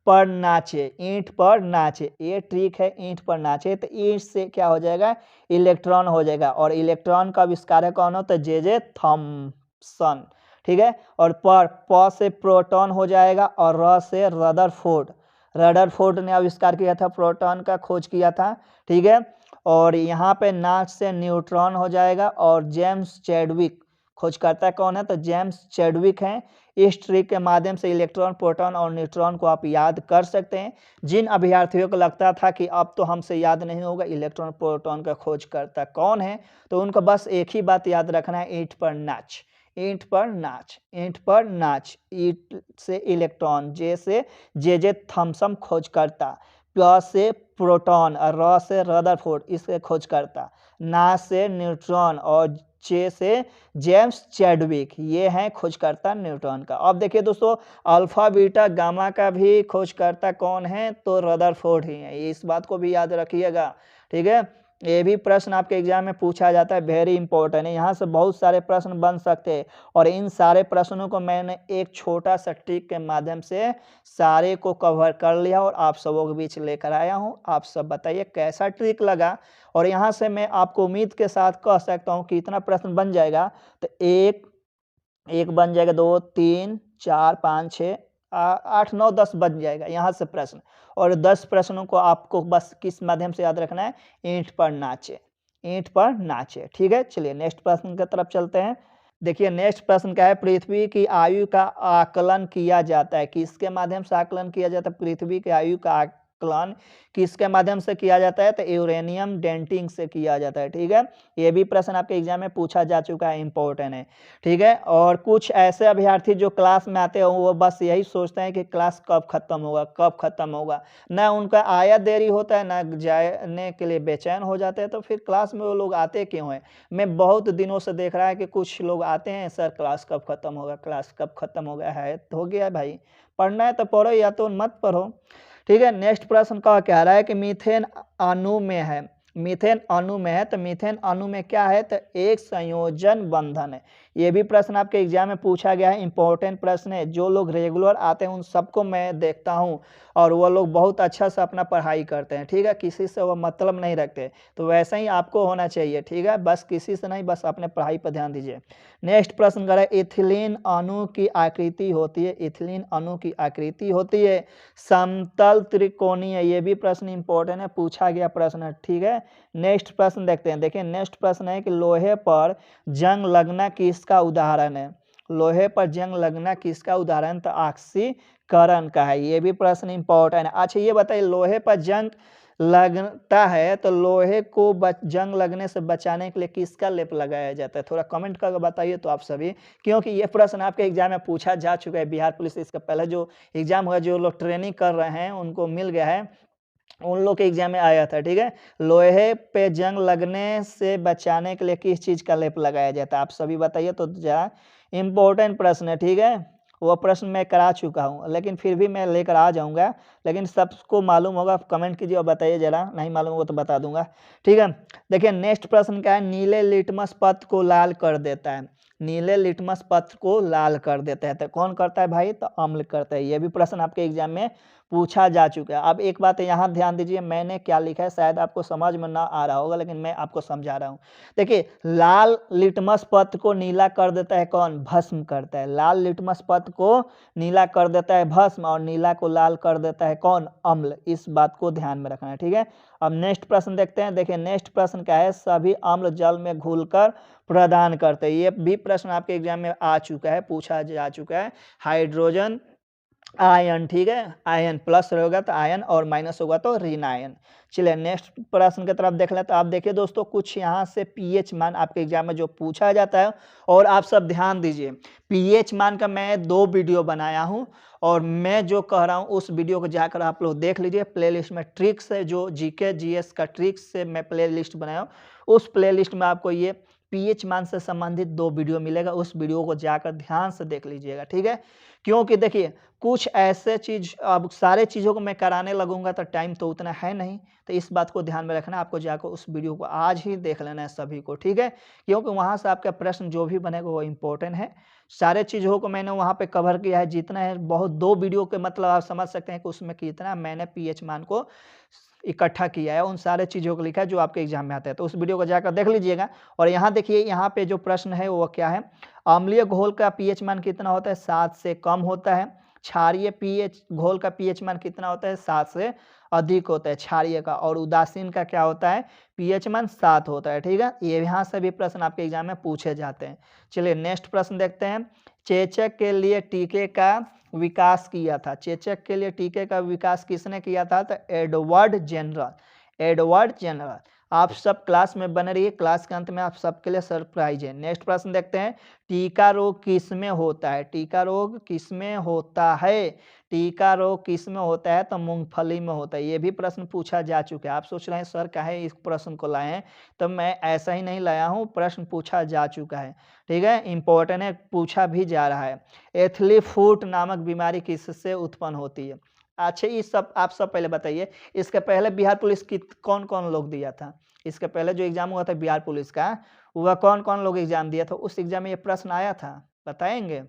पर नाचे, ईंट पर नाचे, ये ट्रिक है। ईंट पर नाचे तो ईंट से क्या हो जाएगा, इलेक्ट्रॉन हो जाएगा। और इलेक्ट्रॉन का आविष्कारक कौन होता है, जे थॉमसन, ठीक है? और प से प्रोटॉन हो जाएगा और र से रदरफोर्ड, रदरफोर्ड ने आविष्कार किया था, प्रोटॉन का खोज किया था, ठीक है? और यहाँ पे नाच से न्यूट्रॉन हो जाएगा और जेम्स चैडविक खोजकर्ता कौन है, तो जेम्स चैडविक हैं। इस ट्रिक के माध्यम से इलेक्ट्रॉन, प्रोटॉन और न्यूट्रॉन को आप याद कर सकते हैं। जिन अभ्यर्थियों को लगता था कि अब तो हमसे याद नहीं होगा इलेक्ट्रॉन प्रोटॉन का खोजकर्ता कौन है, तो उनको बस एक ही बात याद रखना है, ईंट पर नाच, ईंट पर नाच, ईंट पर नाच। ईंट से इलेक्ट्रॉन, जे से जे थॉमसन खोजकर्ता, प से प्रोटॉन और र से रदरफोर्ड इसके खोजकर्ता, ना से न्यूट्रॉन और चे से जेम्स चैडविक, ये हैं खोजकर्ता न्यूट्रॉन का। अब देखिए दोस्तों, अल्फा बीटा गामा का भी खोजकर्ता कौन है, तो रदरफोर्ड ही है। इस बात को भी याद रखिएगा, ठीक है? ये भी प्रश्न आपके एग्जाम में पूछा जाता है, वेरी इंपॉर्टेंट है। यहाँ से बहुत सारे प्रश्न बन सकते हैं और इन सारे प्रश्नों को मैंने एक छोटा सा ट्रिक के माध्यम से सारे को कवर कर लिया और आप सबों के बीच लेकर आया हूँ। आप सब बताइए कैसा ट्रिक लगा। और यहाँ से मैं आपको उम्मीद के साथ कह सकता हूँ कि इतना प्रश्न बन जाएगा, तो एक बन जाएगा, 2 3 4 5 6 8 9 10 बन जाएगा यहाँ से प्रश्न। और 10 प्रश्नों को आपको बस किस माध्यम से याद रखना है, ईंट पर नाचे, ईंट पर नाचे, ठीक है? चलिए नेक्स्ट प्रश्न की तरफ चलते हैं। देखिए नेक्स्ट प्रश्न क्या है, पृथ्वी की आयु का आकलन किया जाता है, किसके माध्यम से आकलन किया जाता है, पृथ्वी की आयु का आकलन किसके माध्यम से किया जाता है, तो यूरेनियम डेटिंग से किया जाता है, ठीक है? ये भी प्रश्न आपके एग्जाम में पूछा जा चुका है, इंपॉर्टेंट है, ठीक है? और कुछ ऐसे अभ्यर्थी जो क्लास में आते हैं वो बस यही सोचते हैं कि क्लास कब खत्म होगा, कब खत्म होगा, ना उनका आया देरी होता है, ना जाने के लिए बेचैन हो जाते हैं। तो फिर क्लास में वो लोग आते क्यों हैं? मैं बहुत दिनों से देख रहा है कि कुछ लोग आते हैं, सर क्लास कब खत्म होगा, क्लास कब खत्म हो गया है, तो हो गया भाई, पढ़ना है तो पढ़ो या तो मत पढ़ो, ठीक है? नेक्स्ट प्रश्न का कह रहा है कि मीथेन अणु में है, मीथेन अणु में है, तो मीथेन अणु में क्या है, तो एक संयोजन बंधन है। ये भी प्रश्न आपके एग्जाम में पूछा गया है, इंपॉर्टेंट प्रश्न है। जो लोग रेगुलर आते हैं उन सबको मैं देखता हूँ और वो लोग बहुत अच्छा से अपना पढ़ाई करते हैं, ठीक है? किसी से वो मतलब नहीं रखते, तो वैसा ही आपको होना चाहिए, ठीक है? बस किसी से नहीं, बस अपने पढ़ाई पर ध्यान दीजिए। नेक्स्ट प्रश्न कर रहा है, इथिलीन अणु की आकृति होती है, इथिलीन अणु की आकृति होती है समतल त्रिकोणीय। ये भी प्रश्न इंपॉर्टेंट है, पूछा गया प्रश्न है, ठीक है? नेक्स्ट प्रश्न देखते हैं। देखिए नेक्स्ट प्रश्न है कि लोहे पर जंग लगना किसका उदाहरण है, लोहे पर जंग लगना किसका उदाहरण, तो ऑक्सीकरण का है। ये भी प्रश्न इंपॉर्टेंट है। अच्छा ये बताइए, लोहे पर जंग लगता है तो लोहे को जंग लगने से बचाने के लिए किसका लेप लगाया जाता है, थोड़ा कमेंट करके बताइए तो आप सभी, क्योंकि ये प्रश्न आपके एग्जाम में पूछा जा चुका है। बिहार पुलिस इसका पहले जो एग्जाम हुआ, जो लोग ट्रेनिंग कर रहे हैं उनको मिल गया है, उन लोग के एग्जाम में आया था, ठीक है? लोहे पे जंग लगने से बचाने के लिए किस चीज़ का लेप लगाया जाता है, आप सभी बताइए तो जरा। इंपॉर्टेंट प्रश्न है, ठीक है? वो प्रश्न मैं करा चुका हूँ, लेकिन फिर भी मैं लेकर आ जाऊँगा, लेकिन सबको मालूम होगा, कमेंट कीजिए और बताइए ज़रा, नहीं मालूम होगा तो बता दूंगा, ठीक है? देखिए नेक्स्ट प्रश्न क्या है, नीले लिटमस पत्र को लाल कर देता है, नीले लिटमस पत्र को लाल कर देता है, तो कौन करता है भाई, तो अम्ल करता है। ये भी प्रश्न आपके एग्जाम में पूछा जा चुका है। अब एक बात यहाँ ध्यान दीजिए, मैंने क्या लिखा है शायद आपको समझ में ना आ रहा होगा, लेकिन मैं आपको समझा रहा हूँ। देखिए लाल लिटमस पत्र को नीला कर देता है कौन, भस्म करता है। लाल लिटमस पत्र को नीला कर देता है भस्म, और नीला को लाल कर देता है कौन, अम्ल। इस बात को ध्यान में रखना है, ठीक है? अब नेक्स्ट प्रश्न देखते हैं। देखिए नेक्स्ट प्रश्न क्या है, सभी अम्ल जल में घुलकर प्रदान करते हैं। ये भी प्रश्न आपके एग्जाम में आ चुका है, पूछा जा चुका है। हाइड्रोजन आयन, ठीक है, आयन प्लस होगा तो आयन और माइनस होगा तो ऋण आयन। चलिए नेक्स्ट प्रश्न की तरफ देख लें। तो आप देखिए दोस्तों, कुछ यहाँ से पीएच मान आपके एग्जाम में जो पूछा जाता है, और आप सब ध्यान दीजिए, पीएच मान का मैं 2 वीडियो बनाया हूँ, और मैं जो कह रहा हूँ उस वीडियो को जाकर आप लोग देख लीजिए। प्लेलिस्ट में ट्रिक्स है, जो जीके जीएस का ट्रिक्स से मैं प्लेलिस्ट बनाया हूँ, उस प्लेलिस्ट में आपको ये पीएच मान से संबंधित 2 वीडियो मिलेगा, उस वीडियो को जाकर ध्यान से देख लीजिएगा, ठीक है। क्योंकि देखिए, कुछ ऐसे चीज़, अब सारे चीज़ों को मैं कराने लगूँगा तो टाइम तो उतना है नहीं, तो इस बात को ध्यान में रखना है। आपको जाकर उस वीडियो को आज ही देख लेना है सभी को, ठीक है? क्योंकि वहाँ से आपका प्रश्न जो भी बनेगा वो इम्पोर्टेंट है। सारे चीज़ों को मैंने वहाँ पे कवर किया है, जितना है बहुत 2 वीडियो के मतलब आप समझ सकते हैं कि उसमें कितना मैंने पीएच मान को इकट्ठा किया है, उन सारे चीज़ों को लिखा है जो आपके एग्जाम में आते हैं। तो उस वीडियो को जाकर देख लीजिएगा। और यहाँ देखिए, यहाँ पे जो प्रश्न है वो क्या है, अम्लीय घोल का पीएच मान कितना होता है? 7 से कम होता है। क्षारीय पीएच घोल का पीएच मान कितना होता है? 7 से अधिक होता है क्षारीय का। और उदासीन का क्या होता है? पीएच मान 7 होता है, ठीक है। ये यहाँ से भी प्रश्न आपके एग्जाम में पूछे जाते हैं। चलिए नेक्स्ट प्रश्न देखते हैं। चेचक के लिए टीके का विकास किया था। चेचक के लिए टीके का विकास किसने किया था? तो एडवर्ड जेनर। Edward Jenner. आप सब क्लास में बने रहिए, क्लास के अंत में आप सबके लिए सरप्राइज है। नेक्स्ट प्रश्न देखते हैं। टीका रोग किसमें होता है? टीका रोग किसमें होता है? टीका रोग किसमें होता है? तो मूंगफली में होता है। ये भी प्रश्न पूछा जा चुका है। आप सोच रहे हैं सर काहे इस प्रश्न को लाए हैं, तो मैं ऐसा ही नहीं लाया हूँ, प्रश्न पूछा जा चुका है, ठीक है, इंपॉर्टेंट है, पूछा भी जा रहा है। एथली फूट नामक बीमारी किससे उत्पन्न होती है? अच्छा, ये सब आप सब पहले बताइए, इसके पहले बिहार पुलिस की कौन कौन लोग दिया था? इसके पहले जो एग्जाम हुआ था बिहार पुलिस का, वह कौन कौन लोग एग्जाम दिया था? उस एग्जाम में ये प्रश्न आया था, बताएंगे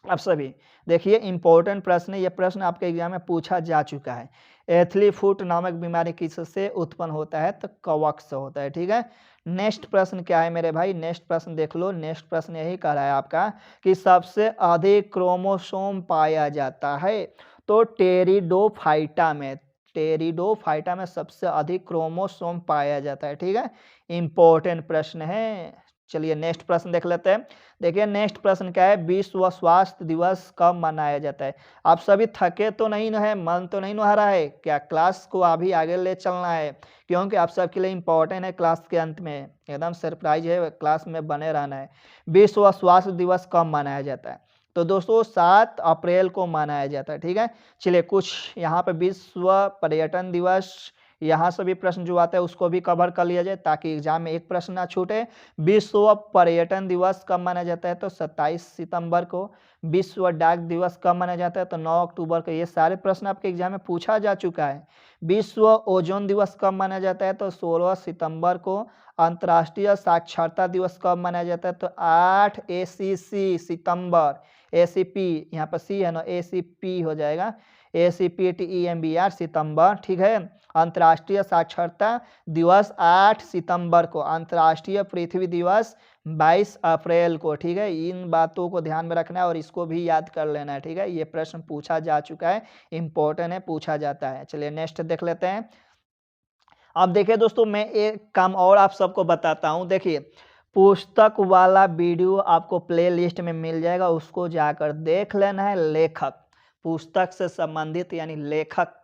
आप सभी? देखिए इंपॉर्टेंट प्रश्न है, ये प्रश्न आपके एग्जाम में पूछा जा चुका है। एथली फूट नामक बीमारी किससे उत्पन्न होता है? तो कवक से होता है, ठीक है। नेक्स्ट प्रश्न क्या है मेरे भाई? नेक्स्ट प्रश्न देख लो। नेक्स्ट प्रश्न यही कह रहा है आपका कि सबसे अधिक क्रोमोसोम पाया जाता है। तो टेरिडोफाइटा में, टेरिडोफाइटा में सबसे अधिक क्रोमोसोम पाया जाता है, ठीक है। इंपॉर्टेंट प्रश्न है। चलिए नेक्स्ट प्रश्न देख लेते हैं। देखिए नेक्स्ट प्रश्न क्या है? विश्व स्वास्थ्य दिवस कब मनाया जाता है? आप सभी थके तो नहीं न है, मन तो नहीं आ रहा है क्या? क्लास को अभी आगे ले चलना है, क्योंकि आप सबके लिए इंपॉर्टेंट है। क्लास के अंत में एकदम सरप्राइज है, क्लास में बने रहना है। विश्व स्वास्थ्य दिवस कब मनाया जाता है? तो दोस्तों 7 अप्रैल को मनाया जाता है, ठीक है। चलिए कुछ यहाँ पे विश्व पर्यटन दिवस, यहाँ से भी प्रश्न जो आता है उसको भी कवर कर लिया जाए, ताकि एग्जाम में एक प्रश्न ना छूटे। विश्व पर्यटन दिवस कब मनाया जाता है? तो 27 सितंबर को। विश्व डाक दिवस कब मनाया जाता है? तो 9 अक्टूबर को। ये सारे प्रश्न आपके एग्जाम में पूछा जा चुका है। विश्व ओजोन दिवस कब मनाया जाता है? तो 16 सितंबर को। अंतर्राष्ट्रीय साक्षरता दिवस कब मनाया जाता है? तो 8 ACC सितंबर। ACP यहाँ पर सी है ना, ACP हो जाएगा, ACPTEMBR सितंबर, ठीक है। अंतर्राष्ट्रीय साक्षरता दिवस 8 सितंबर को। अंतर्राष्ट्रीय पृथ्वी दिवस 22 अप्रैल को, ठीक है। इन बातों को ध्यान में रखना है और इसको भी याद कर लेना है, ठीक है। ये प्रश्न पूछा जा चुका है, इंपॉर्टेंट है, पूछा जाता है। चलिए नेक्स्ट देख लेते हैं। अब देखिए दोस्तों, मैं एक काम और आप सबको बताता हूँ। देखिए पुस्तक वाला वीडियो आपको प्लेलिस्ट में मिल जाएगा, उसको जाकर देख लेना है। लेखक, पुस्तक से संबंधित यानी लेखक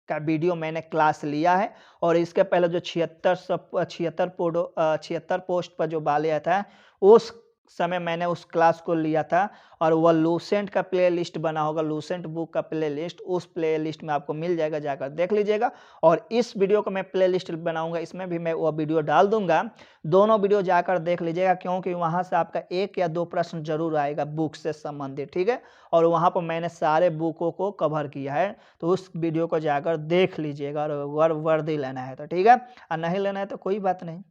का वीडियो मैंने क्लास लिया है, और इसके पहले जो 76 पोस्ट पर जो बालिया था, उस समय मैंने उस क्लास को लिया था, और वह लूसेंट का प्लेलिस्ट बना होगा, लूसेंट बुक का प्लेलिस्ट, उस प्लेलिस्ट में आपको मिल जाएगा, जाकर देख लीजिएगा। और इस वीडियो को मैं प्लेलिस्ट बनाऊंगा, इसमें भी मैं वह वीडियो डाल दूंगा, दोनों वीडियो जाकर देख लीजिएगा, क्योंकि वहां से आपका 1 या 2 प्रश्न जरूर आएगा बुक से संबंधित, ठीक है। और वहां पर मैंने सारे बुकों को कवर किया है, तो उस वीडियो को जाकर देख लीजिएगा। और वर्दी लेना है तो ठीक है, और नहीं लेना है तो कोई बात नहीं।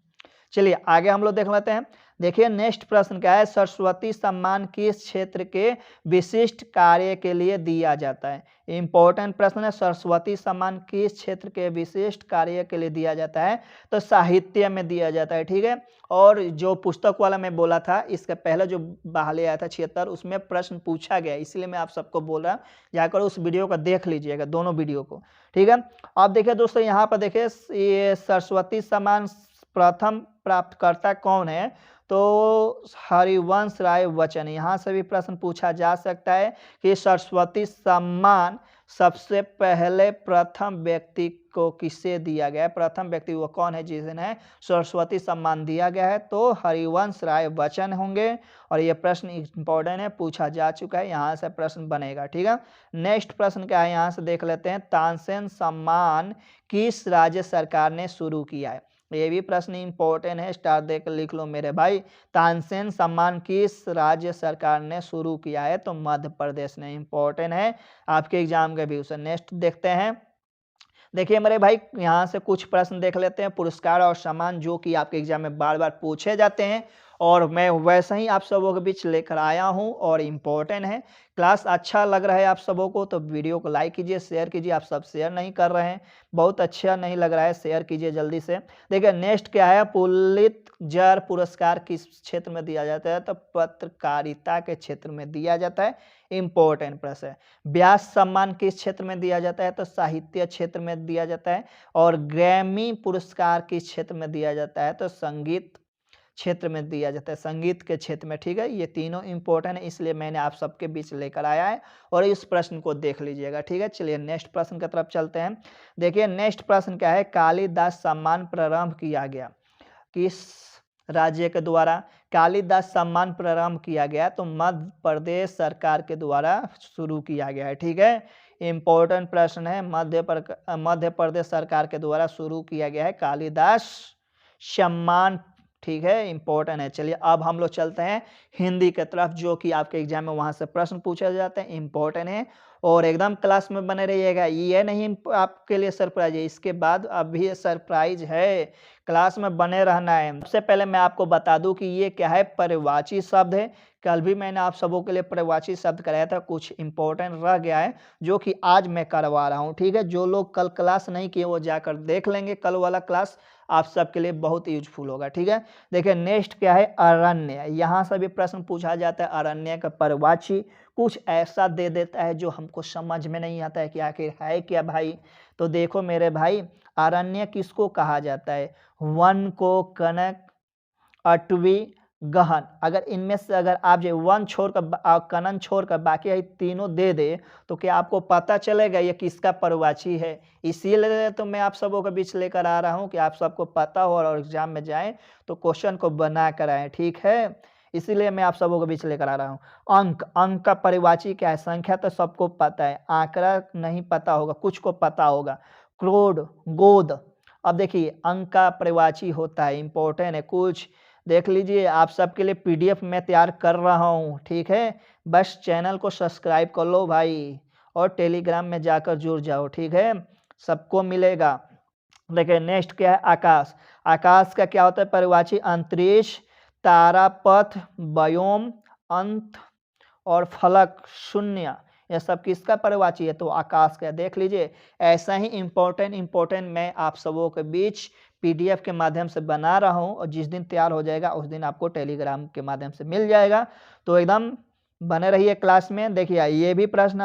चलिए आगे हम लोग देख लेते हैं। देखिए नेक्स्ट प्रश्न क्या है? सरस्वती सम्मान किस क्षेत्र के विशिष्ट कार्य के लिए दिया जाता है? इंपॉर्टेंट प्रश्न है। सरस्वती सम्मान किस क्षेत्र के विशिष्ट कार्य के लिए दिया जाता है? तो साहित्य में दिया जाता है, ठीक है। और जो पुस्तक वाला मैं बोला था, इसके पहले जो बहाली आया था 76, उसमें प्रश्न पूछा गया, इसलिए मैं आप सबको बोल रहा हूँ, जाकर उस वीडियो को देख लीजिएगा, दोनों वीडियो को, ठीक है। अब देखिए दोस्तों, यहाँ पर देखिए ये सरस्वती सम्मान प्रथम प्राप्तकर्ता कौन है? तो हरिवंश राय बच्चन। यहाँ से भी प्रश्न पूछा जा सकता है कि सरस्वती सम्मान सबसे पहले प्रथम व्यक्ति को किसे दिया गया है, प्रथम व्यक्ति वो कौन है जिन्हें सरस्वती सम्मान दिया गया है, तो हरिवंश राय बच्चन होंगे। और ये प्रश्न इंपॉर्टेंट है, पूछा जा चुका है, यहाँ से प्रश्न बनेगा। ठीक है, नेक्स्ट प्रश्न क्या है यहाँ से देख लेते हैं। तानसेन सम्मान किस राज्य सरकार ने शुरू किया है, ये भी प्रश्न इंपॉर्टेंट है, स्टार देकर लिख लो मेरे भाई। तानसेन सम्मान किस राज्य सरकार ने शुरू किया है, तो मध्य प्रदेश ने। इंपॉर्टेंट है आपके एग्जाम के व्यू से। नेक्स्ट देखते हैं। देखिए मेरे भाई यहाँ से कुछ प्रश्न देख लेते हैं, पुरस्कार और सम्मान जो कि आपके एग्जाम में बार बार पूछे जाते हैं और मैं वैसे ही आप सबों के बीच लेकर आया हूँ और इम्पोर्टेंट है। क्लास अच्छा लग रहा है आप सबों को तो वीडियो को लाइक कीजिए, शेयर कीजिए। आप सब शेयर नहीं कर रहे हैं, बहुत अच्छा नहीं लग रहा है, शेयर कीजिए जल्दी से। देखिए नेक्स्ट क्या है, पुलित्जर पुरस्कार किस क्षेत्र में दिया जाता है, तो पत्रकारिता के क्षेत्र में दिया जाता है। इंपॉर्टेंट प्रश्न है। व्यास सम्मान किस क्षेत्र में दिया जाता है, तो साहित्य क्षेत्र में दिया जाता है। और ग्रैमी पुरस्कार किस क्षेत्र में दिया जाता है, तो संगीत क्षेत्र में दिया जाता है, संगीत के क्षेत्र में। ठीक है, ये तीनों इंपॉर्टेंट है, इसलिए मैंने आप सबके बीच लेकर आया है और इस प्रश्न को देख लीजिएगा। ठीक है, चलिए नेक्स्ट प्रश्न की तरफ चलते हैं। देखिए नेक्स्ट प्रश्न क्या है, कालिदास सम्मान प्रारंभ किया गया किस राज्य के द्वारा, कालिदास सम्मान प्रारंभ किया गया तो मध्य प्रदेश सरकार के द्वारा शुरू किया गया है। ठीक है, इंपॉर्टेंट प्रश्न है, मध्य प्रदेश सरकार के द्वारा शुरू किया गया है कालिदास सम्मान। ठीक है, इंपॉर्टेंट है। चलिए अब हम लोग चलते हैं हिंदी की तरफ, जो कि आपके एग्जाम में वहां से प्रश्न पूछे जाते हैं, इंपॉर्टेंट है और एकदम क्लास में बने रहिएगा। ये नहीं आपके लिए सरप्राइज है, इसके बाद अभी सरप्राइज है, क्लास में बने रहना है। सबसे पहले मैं आपको बता दूं कि ये क्या है, पर्यायवाची शब्द है। कल भी मैंने आप सबों के लिए पर्यायवाची शब्द कराया था, कुछ इंपॉर्टेंट रह गया है जो कि आज मैं करवा रहा हूँ। ठीक है, जो लोग कल क्लास नहीं किए वो जाकर देख लेंगे, कल वाला क्लास आप सबके लिए बहुत यूजफुल होगा। ठीक है, देखिए नेक्स्ट क्या है, अरण्य। यहाँ से भी प्रश्न पूछा जाता है, अरण्य का पर्यायवाची कुछ ऐसा दे देता है जो हमको समझ में नहीं आता है कि आखिर है क्या भाई। तो देखो मेरे भाई, अरण्य किसको कहा जाता है, वन को, कनक, अटवी, गहन। अगर इनमें से अगर आप जो वन छोड़कर कनन छोड़कर बाकी है तीनों दे दे तो क्या आपको पता चलेगा ये किसका पर्यायवाची है। इसीलिए तो मैं आप सबों के बीच लेकर आ रहा हूँ कि आप सबको पता हो और एग्जाम में जाएं तो क्वेश्चन को बना कर आए। ठीक है, इसीलिए मैं आप सबों के बीच लेकर आ रहा हूँ। अंक, अंक का पर्यायवाची क्या है, संख्या तो सबको पता है, आंकड़ा नहीं पता होगा, कुछ को पता होगा। क्रोध, गोद। अब देखिए अंक का पर्यायवाची होता है, इंपॉर्टेंट है, कुछ देख लीजिए। आप सबके लिए पीडीएफ मैं तैयार कर रहा हूँ। ठीक है, बस चैनल को सब्सक्राइब कर लो भाई और टेलीग्राम में जाकर जुड़ जाओ। ठीक है, सबको मिलेगा। देखिए नेक्स्ट क्या है, आकाश। आकाश का क्या होता है पर्यायवाची, अंतरिक्ष, तारापथ, व्योम, अंत और फलक, शून्य। यह सब किसका पर्यायवाची है, तो आकाश का। देख लीजिए ऐसा ही इंपॉर्टेंट मैं आप सबों के बीच पीडीएफ के माध्यम से बना रहा हूं और जिस दिन तैयार हो जाएगा उस दिन आपको टेलीग्राम के माध्यम से मिल जाएगा। तो एकदम बने रहिए क्लास में। देखिए ये भी प्रश्न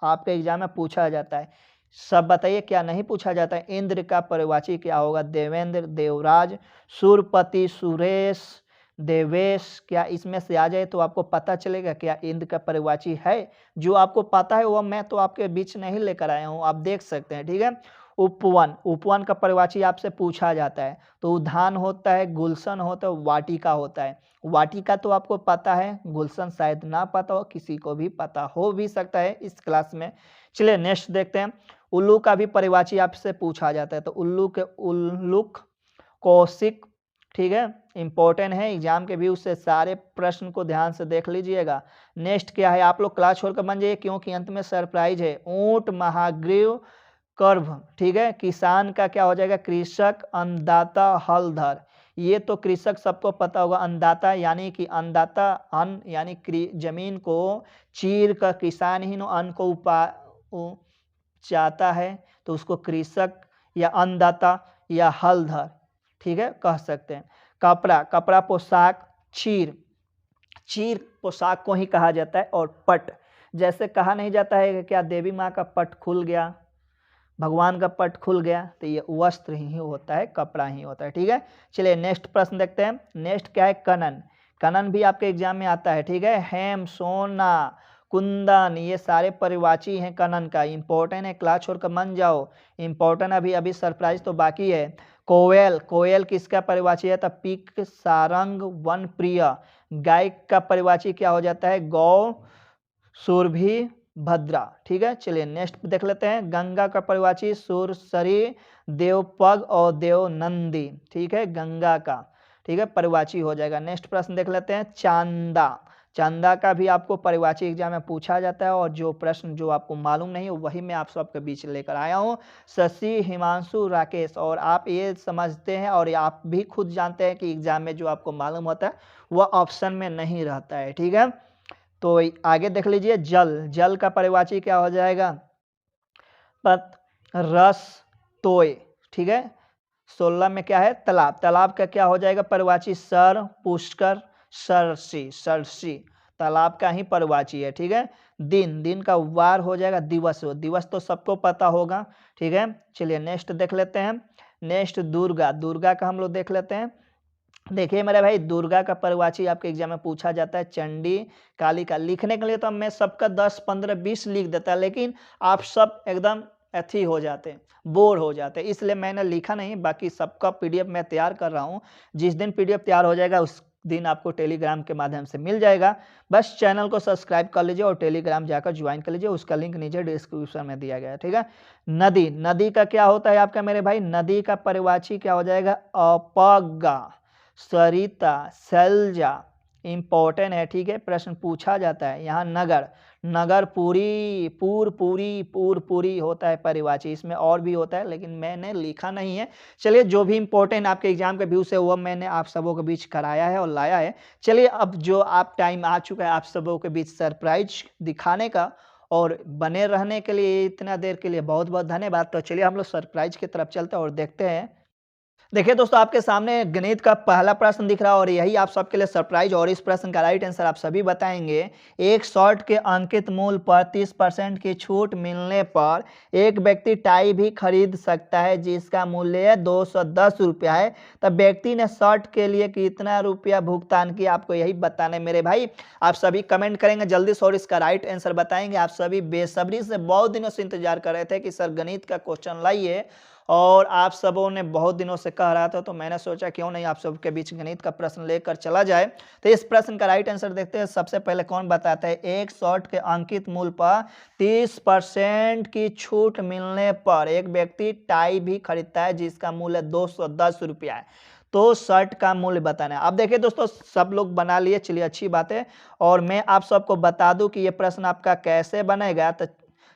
आपके एग्जाम में पूछा जाता है, सब बताइए क्या नहीं पूछा जाता है। इंद्र का पर्यायवाची क्या होगा, देवेंद्र, देवराज, सूरपति, सुरेश, देवेश। क्या इसमें से आ जाए तो आपको पता चलेगा क्या इंद्र का पर्यायवाची है। जो आपको पता है वो मैं तो आपके बीच नहीं लेकर आया हूँ, आप देख सकते हैं। ठीक है, उपवन, उपवन का पर्यायवाची आपसे पूछा जाता है तो उद्यान होता है, गुलशन होता है, वाटिका होता है। वाटिका तो आपको पता है, गुलशन शायद ना पता हो, किसी को भी पता हो भी सकता है इस क्लास में। चलिए नेक्स्ट देखते हैं। उल्लू का भी पर्यायवाची आपसे पूछा जाता है तो उल्लू के उल्लुक, कौशिक। ठीक है, इंपॉर्टेंट है, एग्जाम के व्यू से सारे प्रश्न को ध्यान से देख लीजिएगा। नेक्स्ट क्या है, आप लोग क्लास छोड़कर बन जाइए क्योंकि अंत में सरप्राइज है। ऊंट, महाग्रीव, कर्भ। ठीक है, किसान का क्या हो जाएगा, कृषक, अन्नदाता, हलधर। ये तो कृषक सबको पता होगा, अन्नदाता यानी कि अन्नदाता अन्न यानी जमीन को चीर कर किसान ही अन्न को चाहता है तो उसको कृषक या अन्नदाता या हलधर, ठीक है, कह सकते हैं। कपड़ा, कपड़ा पोशाक, चीर, चीर पोशाक को ही कहा जाता है। और पट, जैसे कहा नहीं जाता है कि क्या देवी माँ का पट खुल गया, भगवान का पट खुल गया तो ये वस्त्र ही होता है, कपड़ा ही होता है। ठीक है, चलिए नेक्स्ट प्रश्न देखते हैं। नेक्स्ट क्या है, कनन। कनन भी आपके एग्जाम में आता है। ठीक है, हेम, सोना, कुंदन, ये सारे परिवाची हैं कनन का। इंपॉर्टेंट है, क्लास छोड़कर मन जाओ, इंपॉर्टेंट। अभी अभी सरप्राइज तो बाकी है। कोयल, कोयल किसका परिवाची है, तो पीक, सारंग, वन प्रिय। गाय का परिवाची क्या हो जाता है, गौ, सुरभि, भद्रा। ठीक है, चलिए नेक्स्ट देख लेते हैं। गंगा का परिवाची सुरसरी, देवपग और देवनंदी। ठीक है, गंगा का, ठीक है, परिवाची हो जाएगा। नेक्स्ट प्रश्न देख लेते हैं। चांदा, चांदा का भी आपको परिवाची एग्जाम में पूछा जाता है, और जो प्रश्न जो आपको मालूम नहीं है वही मैं आप सबके बीच लेकर आया हूँ। शशि, हिमांशु, राकेश। और आप ये समझते हैं और आप भी खुद जानते हैं कि एग्जाम में जो आपको मालूम होता है वह ऑप्शन में नहीं रहता है। ठीक है, तो आगे देख लीजिए। जल, जल का परिवाची क्या हो जाएगा, पत, रस, तोय। ठीक है, 16 में क्या है, तालाब। तालाब का क्या हो जाएगा परिवाची, सर, पुष्कर, सरसी, सरसी। तालाब का ही परिवाची है। ठीक है, दिन, दिन का वार हो जाएगा दिवस, दिवस तो सबको पता होगा। ठीक है, चलिए नेक्स्ट देख लेते हैं। नेक्स्ट दुर्गा, दुर्गा का हम लोग देख लेते हैं। देखिए मेरे भाई, दुर्गा का परिवाची आपके एग्जाम में पूछा जाता है। चंडी, कालिका। लिखने के लिए तो मैं सबका 10, 15, 20 लिख देता, लेकिन आप सब एकदम अथी हो जाते हैं, बोर हो जाते हैं, इसलिए मैंने लिखा नहीं। बाकी सबका पीडीएफ मैं तैयार कर रहा हूँ। जिस दिन पीडीएफ तैयार हो जाएगा उस दिन आपको टेलीग्राम के माध्यम से मिल जाएगा। बस चैनल को सब्सक्राइब कर लीजिए और टेलीग्राम जाकर ज्वाइन कर लीजिए, उसका लिंक नीचे डिस्क्रिप्शन में दिया गया है। ठीक है, नदी, नदी का क्या होता है आपका मेरे भाई, नदी का परिवाची क्या हो जाएगा, अपगा, सरिता, सैलजा। इंपॉर्टेंट है। ठीक है, प्रश्न पूछा जाता है। यहाँ नगर, नगर पूरी, पूरी होता है परिवाची। इसमें और भी होता है लेकिन मैंने लिखा नहीं है। चलिए, जो भी इंपॉर्टेंट आपके एग्जाम के व्यू से वह मैंने आप सबों के बीच कराया है और लाया है। चलिए, अब जो आप टाइम आ चुका है आप सबों के बीच सरप्राइज दिखाने का, और बने रहने के लिए इतना देर के लिए बहुत बहुत धन्यवाद। तो चलिए हम लोग सरप्राइज की तरफ चलते हैं और देखते हैं। देखिए दोस्तों, आपके सामने गणित का पहला प्रश्न दिख रहा है और यही आप सबके लिए सरप्राइज, और इस प्रश्न का राइट आंसर आप सभी बताएंगे। एक शर्ट के अंकित मूल्य पर 30% की छूट मिलने पर एक व्यक्ति टाई भी खरीद सकता है जिसका मूल्य 210 रुपया है। तब व्यक्ति ने शर्ट के लिए कितना रुपया भुगतान किया, आपको यही बताना है मेरे भाई। आप सभी कमेंट करेंगे जल्दी से और इसका राइट आंसर बताएंगे। आप सभी बेसब्री से बहुत दिनों से इंतजार कर रहे थे कि सर गणित का क्वेश्चन लाइए, और आप सबों ने बहुत दिनों से कह रहा था, तो मैंने सोचा क्यों नहीं आप सबके बीच गणित का प्रश्न लेकर चला जाए। तो इस प्रश्न का राइट आंसर देखते हैं। सबसे पहले कौन बताता है, एक शर्ट के अंकित मूल्य पर 30% की छूट मिलने पर एक व्यक्ति टाई भी खरीदता है जिसका मूल्य 210 रुपया है। तो शर्ट का मूल्य बताना है। अब देखिए दोस्तों, सब लोग बना लिए, चलिए अच्छी बात है। और मैं आप सबको बता दूं कि ये प्रश्न आपका कैसे बनेगा, तो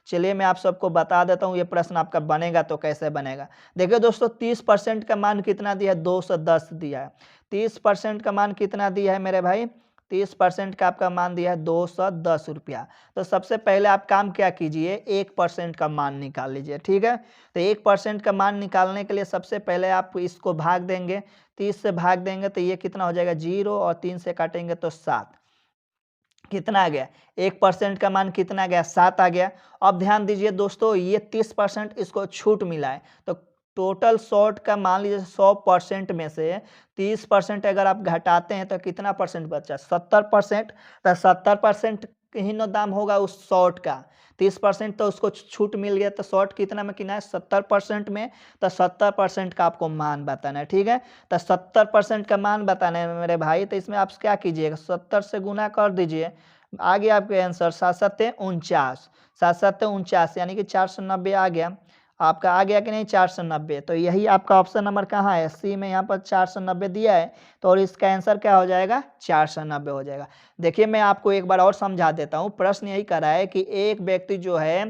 चलिए मैं आप सबको बता देता हूँ ये प्रश्न आपका बनेगा तो कैसे बनेगा। देखिए दोस्तों, 30% का मान कितना दिया है, 210 दिया है। 30% का मान कितना दिया है मेरे भाई, 30% का आपका मान दिया है 210 रुपया। तो सबसे पहले आप काम क्या कीजिए, 1% का मान निकाल लीजिए। ठीक है, तो 1% का मान निकालने के लिए सबसे पहले आप इसको भाग देंगे, 30 से भाग देंगे तो ये कितना हो जाएगा, 0, और 3 से काटेंगे तो 7। कितना आ गया, 1% का मान कितना आ गया, 7 आ गया। अब ध्यान दीजिए दोस्तों, ये 30% इसको छूट मिला है, तो टोटल शॉर्ट का मान लीजिए 100% में से 30% अगर आप घटाते हैं तो कितना परसेंट बचा, 70%। तो 70% ही ना दाम होगा उस शॉर्ट का। 30% तो उसको छूट मिल गया, तो शॉर्ट कितना में किना है, 70% में। तो 70% का आपको मान बताना है। ठीक है, तो 70% का मान बताना है मेरे भाई। तो इसमें आप क्या कीजिएगा, 70 से गुना कर दीजिए, आ गया आपके आंसर 7×7=49, 7×7=49 यानी कि 490 आ गया। आपका आ गया कि नहीं 490, तो यही आपका ऑप्शन नंबर कहाँ है, सी में। यहाँ पर 490 दिया है, तो और इसका आंसर क्या हो जाएगा, 490 हो जाएगा। देखिए मैं आपको एक बार और समझा देता हूँ। प्रश्न यही कर रहा है कि एक व्यक्ति जो है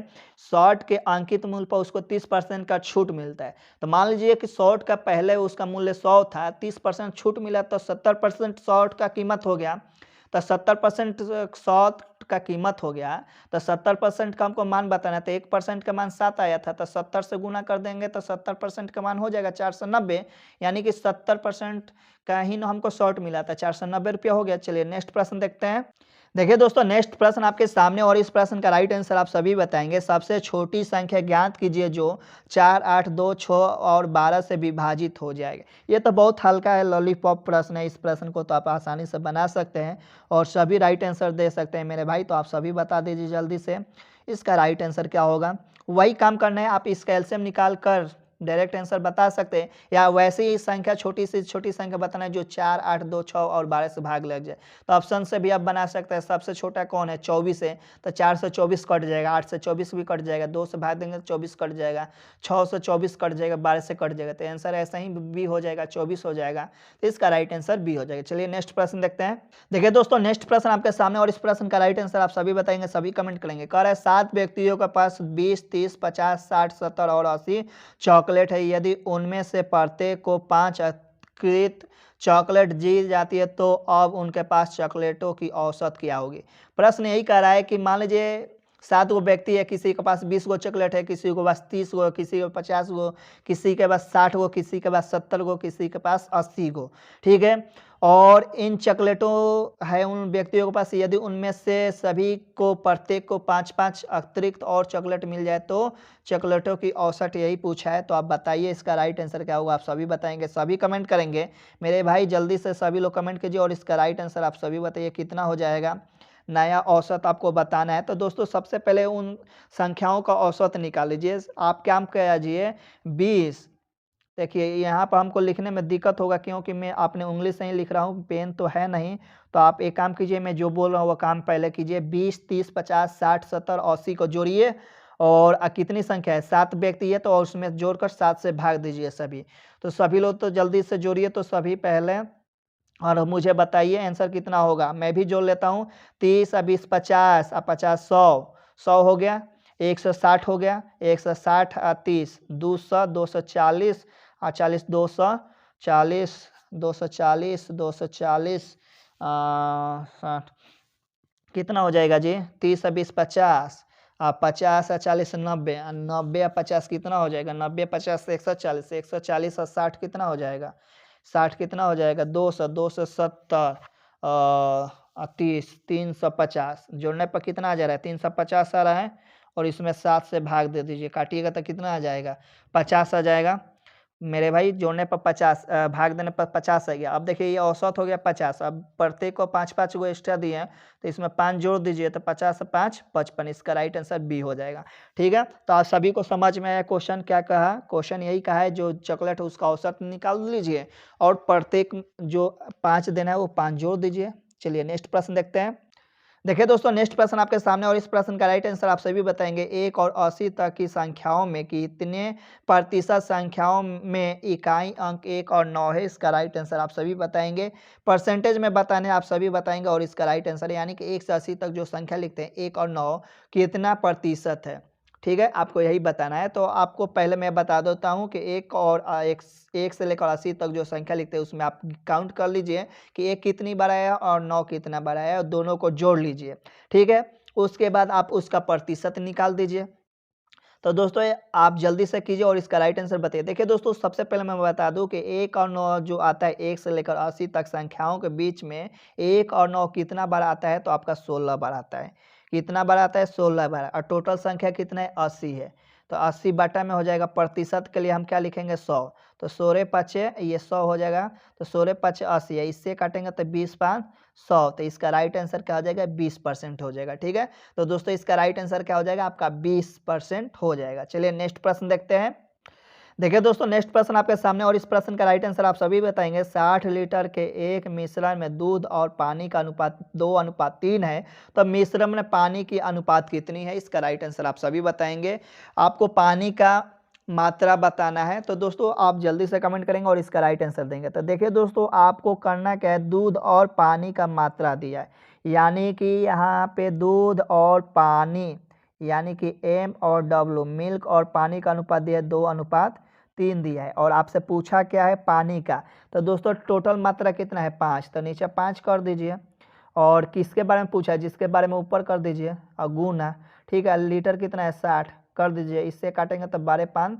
शॉर्ट के अंकित मूल्य पर उसको 30% का छूट मिलता है। तो मान लीजिए कि शॉर्ट का पहले उसका मूल्य 100 था, 30% छूट मिला तो 70% शॉर्ट का कीमत हो गया। तो 70% शॉर्ट का कीमत हो गया, तो 70% का हमको मान बताना है। तो 1% का मान 7 आया था, तो 70 से गुना कर देंगे तो 70% का मान हो जाएगा 490, यानी कि 70% का ही हमको शॉर्ट मिला था, 490 रुपया हो गया। चलिए नेक्स्ट प्रश्न देखते हैं। देखिए दोस्तों, नेक्स्ट प्रश्न आपके सामने और इस प्रश्न का राइट आंसर आप सभी बताएंगे। सबसे छोटी संख्या ज्ञात कीजिए जो 4, 8, 2, 6 और 12 से विभाजित हो जाएगा। ये तो बहुत हल्का है, लॉलीपॉप प्रश्न है। इस प्रश्न को तो आप आसानी से बना सकते हैं और सभी राइट आंसर दे सकते हैं मेरे भाई। तो आप सभी बता दीजिए जल्दी से इसका राइट आंसर क्या होगा। वही काम करना है, आप इसका एलसीएम निकाल कर डायरेक्ट आंसर बता सकते हैं, या वैसे ही संख्या छोटी से छोटी संख्या बताना है जो 4, 8, 2, 6 और 12 से भाग लग जाए। तो ऑप्शन से भी आप बना सकते हैं। सबसे छोटा कौन है? 24 है, तो 4 से 24 कट जाएगा, 8 से 24 भी कट जाएगा, 2 से भाग देंगे तो 24 कट जाएगा, 6 से 24 कट जाएगा, 12 से कट जाएगा। तो आंसर ऐसा ही बी हो जाएगा, 24 हो जाएगा। तो इसका राइट आंसर बी हो जाएगा। चलिए नेक्स्ट प्रश्न देखते हैं। देखिए दोस्तों, नेक्स्ट प्रश्न आपके सामने और इस प्रश्न का राइट आंसर आप सभी बताएंगे, सभी कमेंट करेंगे। कह रहा है 7 व्यक्तियों के पास 20, 30, 50, 60, 70 और 80 चॉकलेट है। यदि उनमें से प्रत्येक को 5 अतिरिक्त चॉकलेट दी जाती है तो अब उनके पास चॉकलेटों की औसत क्या होगी। प्रश्न यही कह रहा है कि मान लीजिए 7 गो व्यक्ति है, किसी के पास 20 गो चॉकलेट है, किसी के पास 30 गो, किसी के पास 50 गो, किसी के पास 60 गो, किसी के पास 70 गो, किसी के पास 80 गो। ठीक है, और इन चॉकलेटों है उन व्यक्तियों के पास, यदि उनमें से सभी को प्रत्येक को 5-5 अतिरिक्त और चॉकलेट मिल जाए तो चॉकलेटों की औसत, यही पूछा है। तो आप बताइए इसका राइट आंसर क्या होगा। आप सभी बताएंगे, सभी कमेंट करेंगे मेरे भाई। जल्दी से सभी लोग कमेंट कीजिए और इसका राइट आंसर आप सभी बताइए कितना हो जाएगा। नया औसत आपको बताना है। तो दोस्तों सबसे पहले उन संख्याओं का औसत निकाल लीजिए। आप क्या कीजिए, 20। देखिए यहाँ पर हमको लिखने में दिक्कत होगा क्योंकि मैं अपने उंगली से ही लिख रहा हूँ, पेन तो है नहीं। तो आप एक काम कीजिए, मैं जो बोल रहा हूँ वो काम पहले कीजिए। 20, 30, 50, 60, 70, 80 को जोड़िए और कितनी संख्या है? 7 व्यक्ति है, तो उसमें जोड़कर 7 से भाग दीजिए सभी। तो सभी लोग तो जल्दी से जोड़िए, तो सभी पहले और मुझे बताइए आंसर कितना होगा। मैं भी जोड़ लेता हूँ। 30 और 20 50 और 50 100, 100 हो गया। 160 हो गया, 160 और 30 200, 240 और 40 240, 240, 240 60 कितना हो जाएगा जी? 30 और 20 50 और 50 और 40 90, 90 और 50 कितना हो जाएगा? 90 50 140, 140 और 60 कितना हो जाएगा? 60 कितना हो जाएगा? 200, 270 30, 350 जोड़ने पर कितना आ जा रहा है? 350 आ रहा है और इसमें 7 से भाग दे दीजिए, काटिएगा तो कितना आ जाएगा? 50 आ जाएगा मेरे भाई। जोड़ने पर 50, भाग देने पर 50 आ गया। अब देखिए ये औसत हो गया 50। अब प्रत्येक को 5-5 गो एक्स्ट्रा दिए हैं, तो इसमें 5 जोड़ दीजिए तो 50 से 5 55। इसका राइट आंसर बी हो जाएगा। ठीक है, तो आप सभी को समझ में आया क्वेश्चन क्या कहा। क्वेश्चन यही कहा है जो चॉकलेट है उसका औसत निकाल लीजिए और प्रत्येक जो 5 देना है वो 5 जोड़ दीजिए। चलिए नेक्स्ट प्रश्न देखते हैं। देखिए दोस्तों, नेक्स्ट प्रश्न आपके सामने और इस प्रश्न का राइट आंसर आप सभी बताएंगे। 1 और 80 तक की संख्याओं में कितने प्रतिशत संख्याओं में इकाई अंक 1 और 9 है? इसका राइट आंसर आप सभी बताएंगे। परसेंटेज में बताने आप सभी बताएंगे और इसका राइट आंसर यानी कि 1 से 80 तक जो संख्या लिखते हैं 1 और 9 कितना प्रतिशत है। ठीक है, आपको यही बताना है। तो आपको पहले मैं बता देता हूँ कि 1 से लेकर 80 तक जो संख्या लिखते हैं उसमें आप काउंट कर लीजिए कि 1 कितनी बार आया और 9 कितना बार आया और दोनों को जोड़ लीजिए। ठीक है, उसके बाद आप उसका प्रतिशत निकाल दीजिए। तो दोस्तों आप जल्दी से कीजिए और इसका राइट आंसर बताइए। देखिए दोस्तों, सबसे पहले मैं बता दूं कि 1 और 9 जो आता है 1 से लेकर 80 तक संख्याओं के बीच में 1 और 9 कितना बार आता है? तो आपका 16 बार आता है। कितना बार आता है? 16 बार। और टोटल संख्या कितना है? 80 है। तो 80 बटा में हो जाएगा, प्रतिशत के लिए हम क्या लिखेंगे? 100। तो 16 पचे ये 100 हो जाएगा। तो 16 पचे 80 है, इससे काटेंगे तो 20 5 100। तो इसका राइट आंसर क्या हो जाएगा? 20% हो जाएगा। ठीक है, तो दोस्तों इसका राइट आंसर क्या हो जाएगा? आपका 20% हो जाएगा। चलिए नेक्स्ट प्रश्न देखते हैं। देखिए दोस्तों, नेक्स्ट प्रश्न आपके सामने और इस प्रश्न का राइट आंसर आप सभी बताएंगे। 60 लीटर के एक मिश्रण में दूध और पानी का अनुपात 2:3 है, तो मिश्रण में पानी की अनुपात कितनी है? इसका राइट आंसर आप सभी बताएंगे। आपको पानी का मात्रा बताना है। तो दोस्तों आप जल्दी से कमेंट करेंगे और इसका राइट आंसर देंगे। तो देखिए दोस्तों, आपको करना क्या है, दूध और पानी का मात्रा दिया है, यानी कि यहाँ पे दूध और पानी यानी कि M और W, मिल्क और पानी का अनुपात दिया है 2:3 दिया है। और आपसे पूछा क्या है? पानी का। तो दोस्तों टोटल मात्रा कितना है? 5। तो नीचे 5 कर दीजिए और किसके बारे में पूछा है? जिसके बारे में ऊपर कर दीजिए और गुना। ठीक है, लीटर कितना है? 60 कर दीजिए, इससे काटेंगे तो 12 5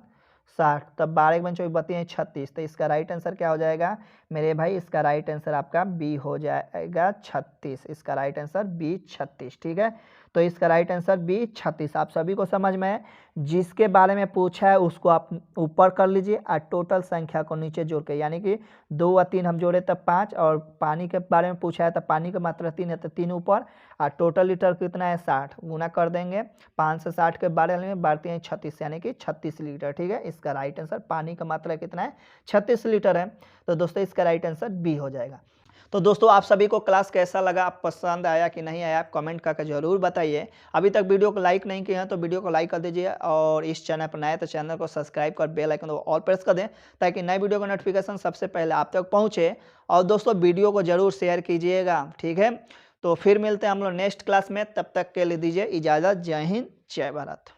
60, तब 12 बन 24 बत्ती 36। तो इसका राइट आंसर क्या हो जाएगा मेरे भाई, इसका राइट आंसर आपका बी हो जाएगा 36। इसका राइट आंसर बी 36, ठीक है। तो इसका राइट आंसर बी 36 आप सभी को समझ में है। जिसके बारे में पूछा है उसको आप ऊपर कर लीजिए और टोटल संख्या को नीचे जोड़ के, यानी कि 2 और 3 हम जोड़े तब 5, और पानी के बारे में पूछा है तो पानी की मात्रा 3 है तो 3 ऊपर, और टोटल लीटर कितना है 60, गुना कर देंगे 5 से 60 के 12 में 36 यानी कि 36 लीटर, ठीक है। इसका राइट आंसर पानी का मात्रा कितना है 36 लीटर है। तो दोस्तों इसका राइट आंसर बी हो जाएगा। तो दोस्तों आप सभी को क्लास कैसा लगा, आप पसंद आया कि नहीं आया, आप कमेंट करके जरूर बताइए। अभी तक वीडियो को लाइक नहीं किया है तो वीडियो को लाइक कर दीजिए, और इस चैनल पर नए तो चैनल को सब्सक्राइब कर बेल आइकन को ऑल प्रेस कर दें ताकि नए वीडियो का नोटिफिकेशन सबसे पहले आप तक पहुंचे। और दोस्तों वीडियो को जरूर शेयर कीजिएगा, ठीक है। तो फिर मिलते हैं हम लोग नेक्स्ट क्लास में, तब तक के लिए दीजिए इजाज़त। जय हिंद, जय भारत।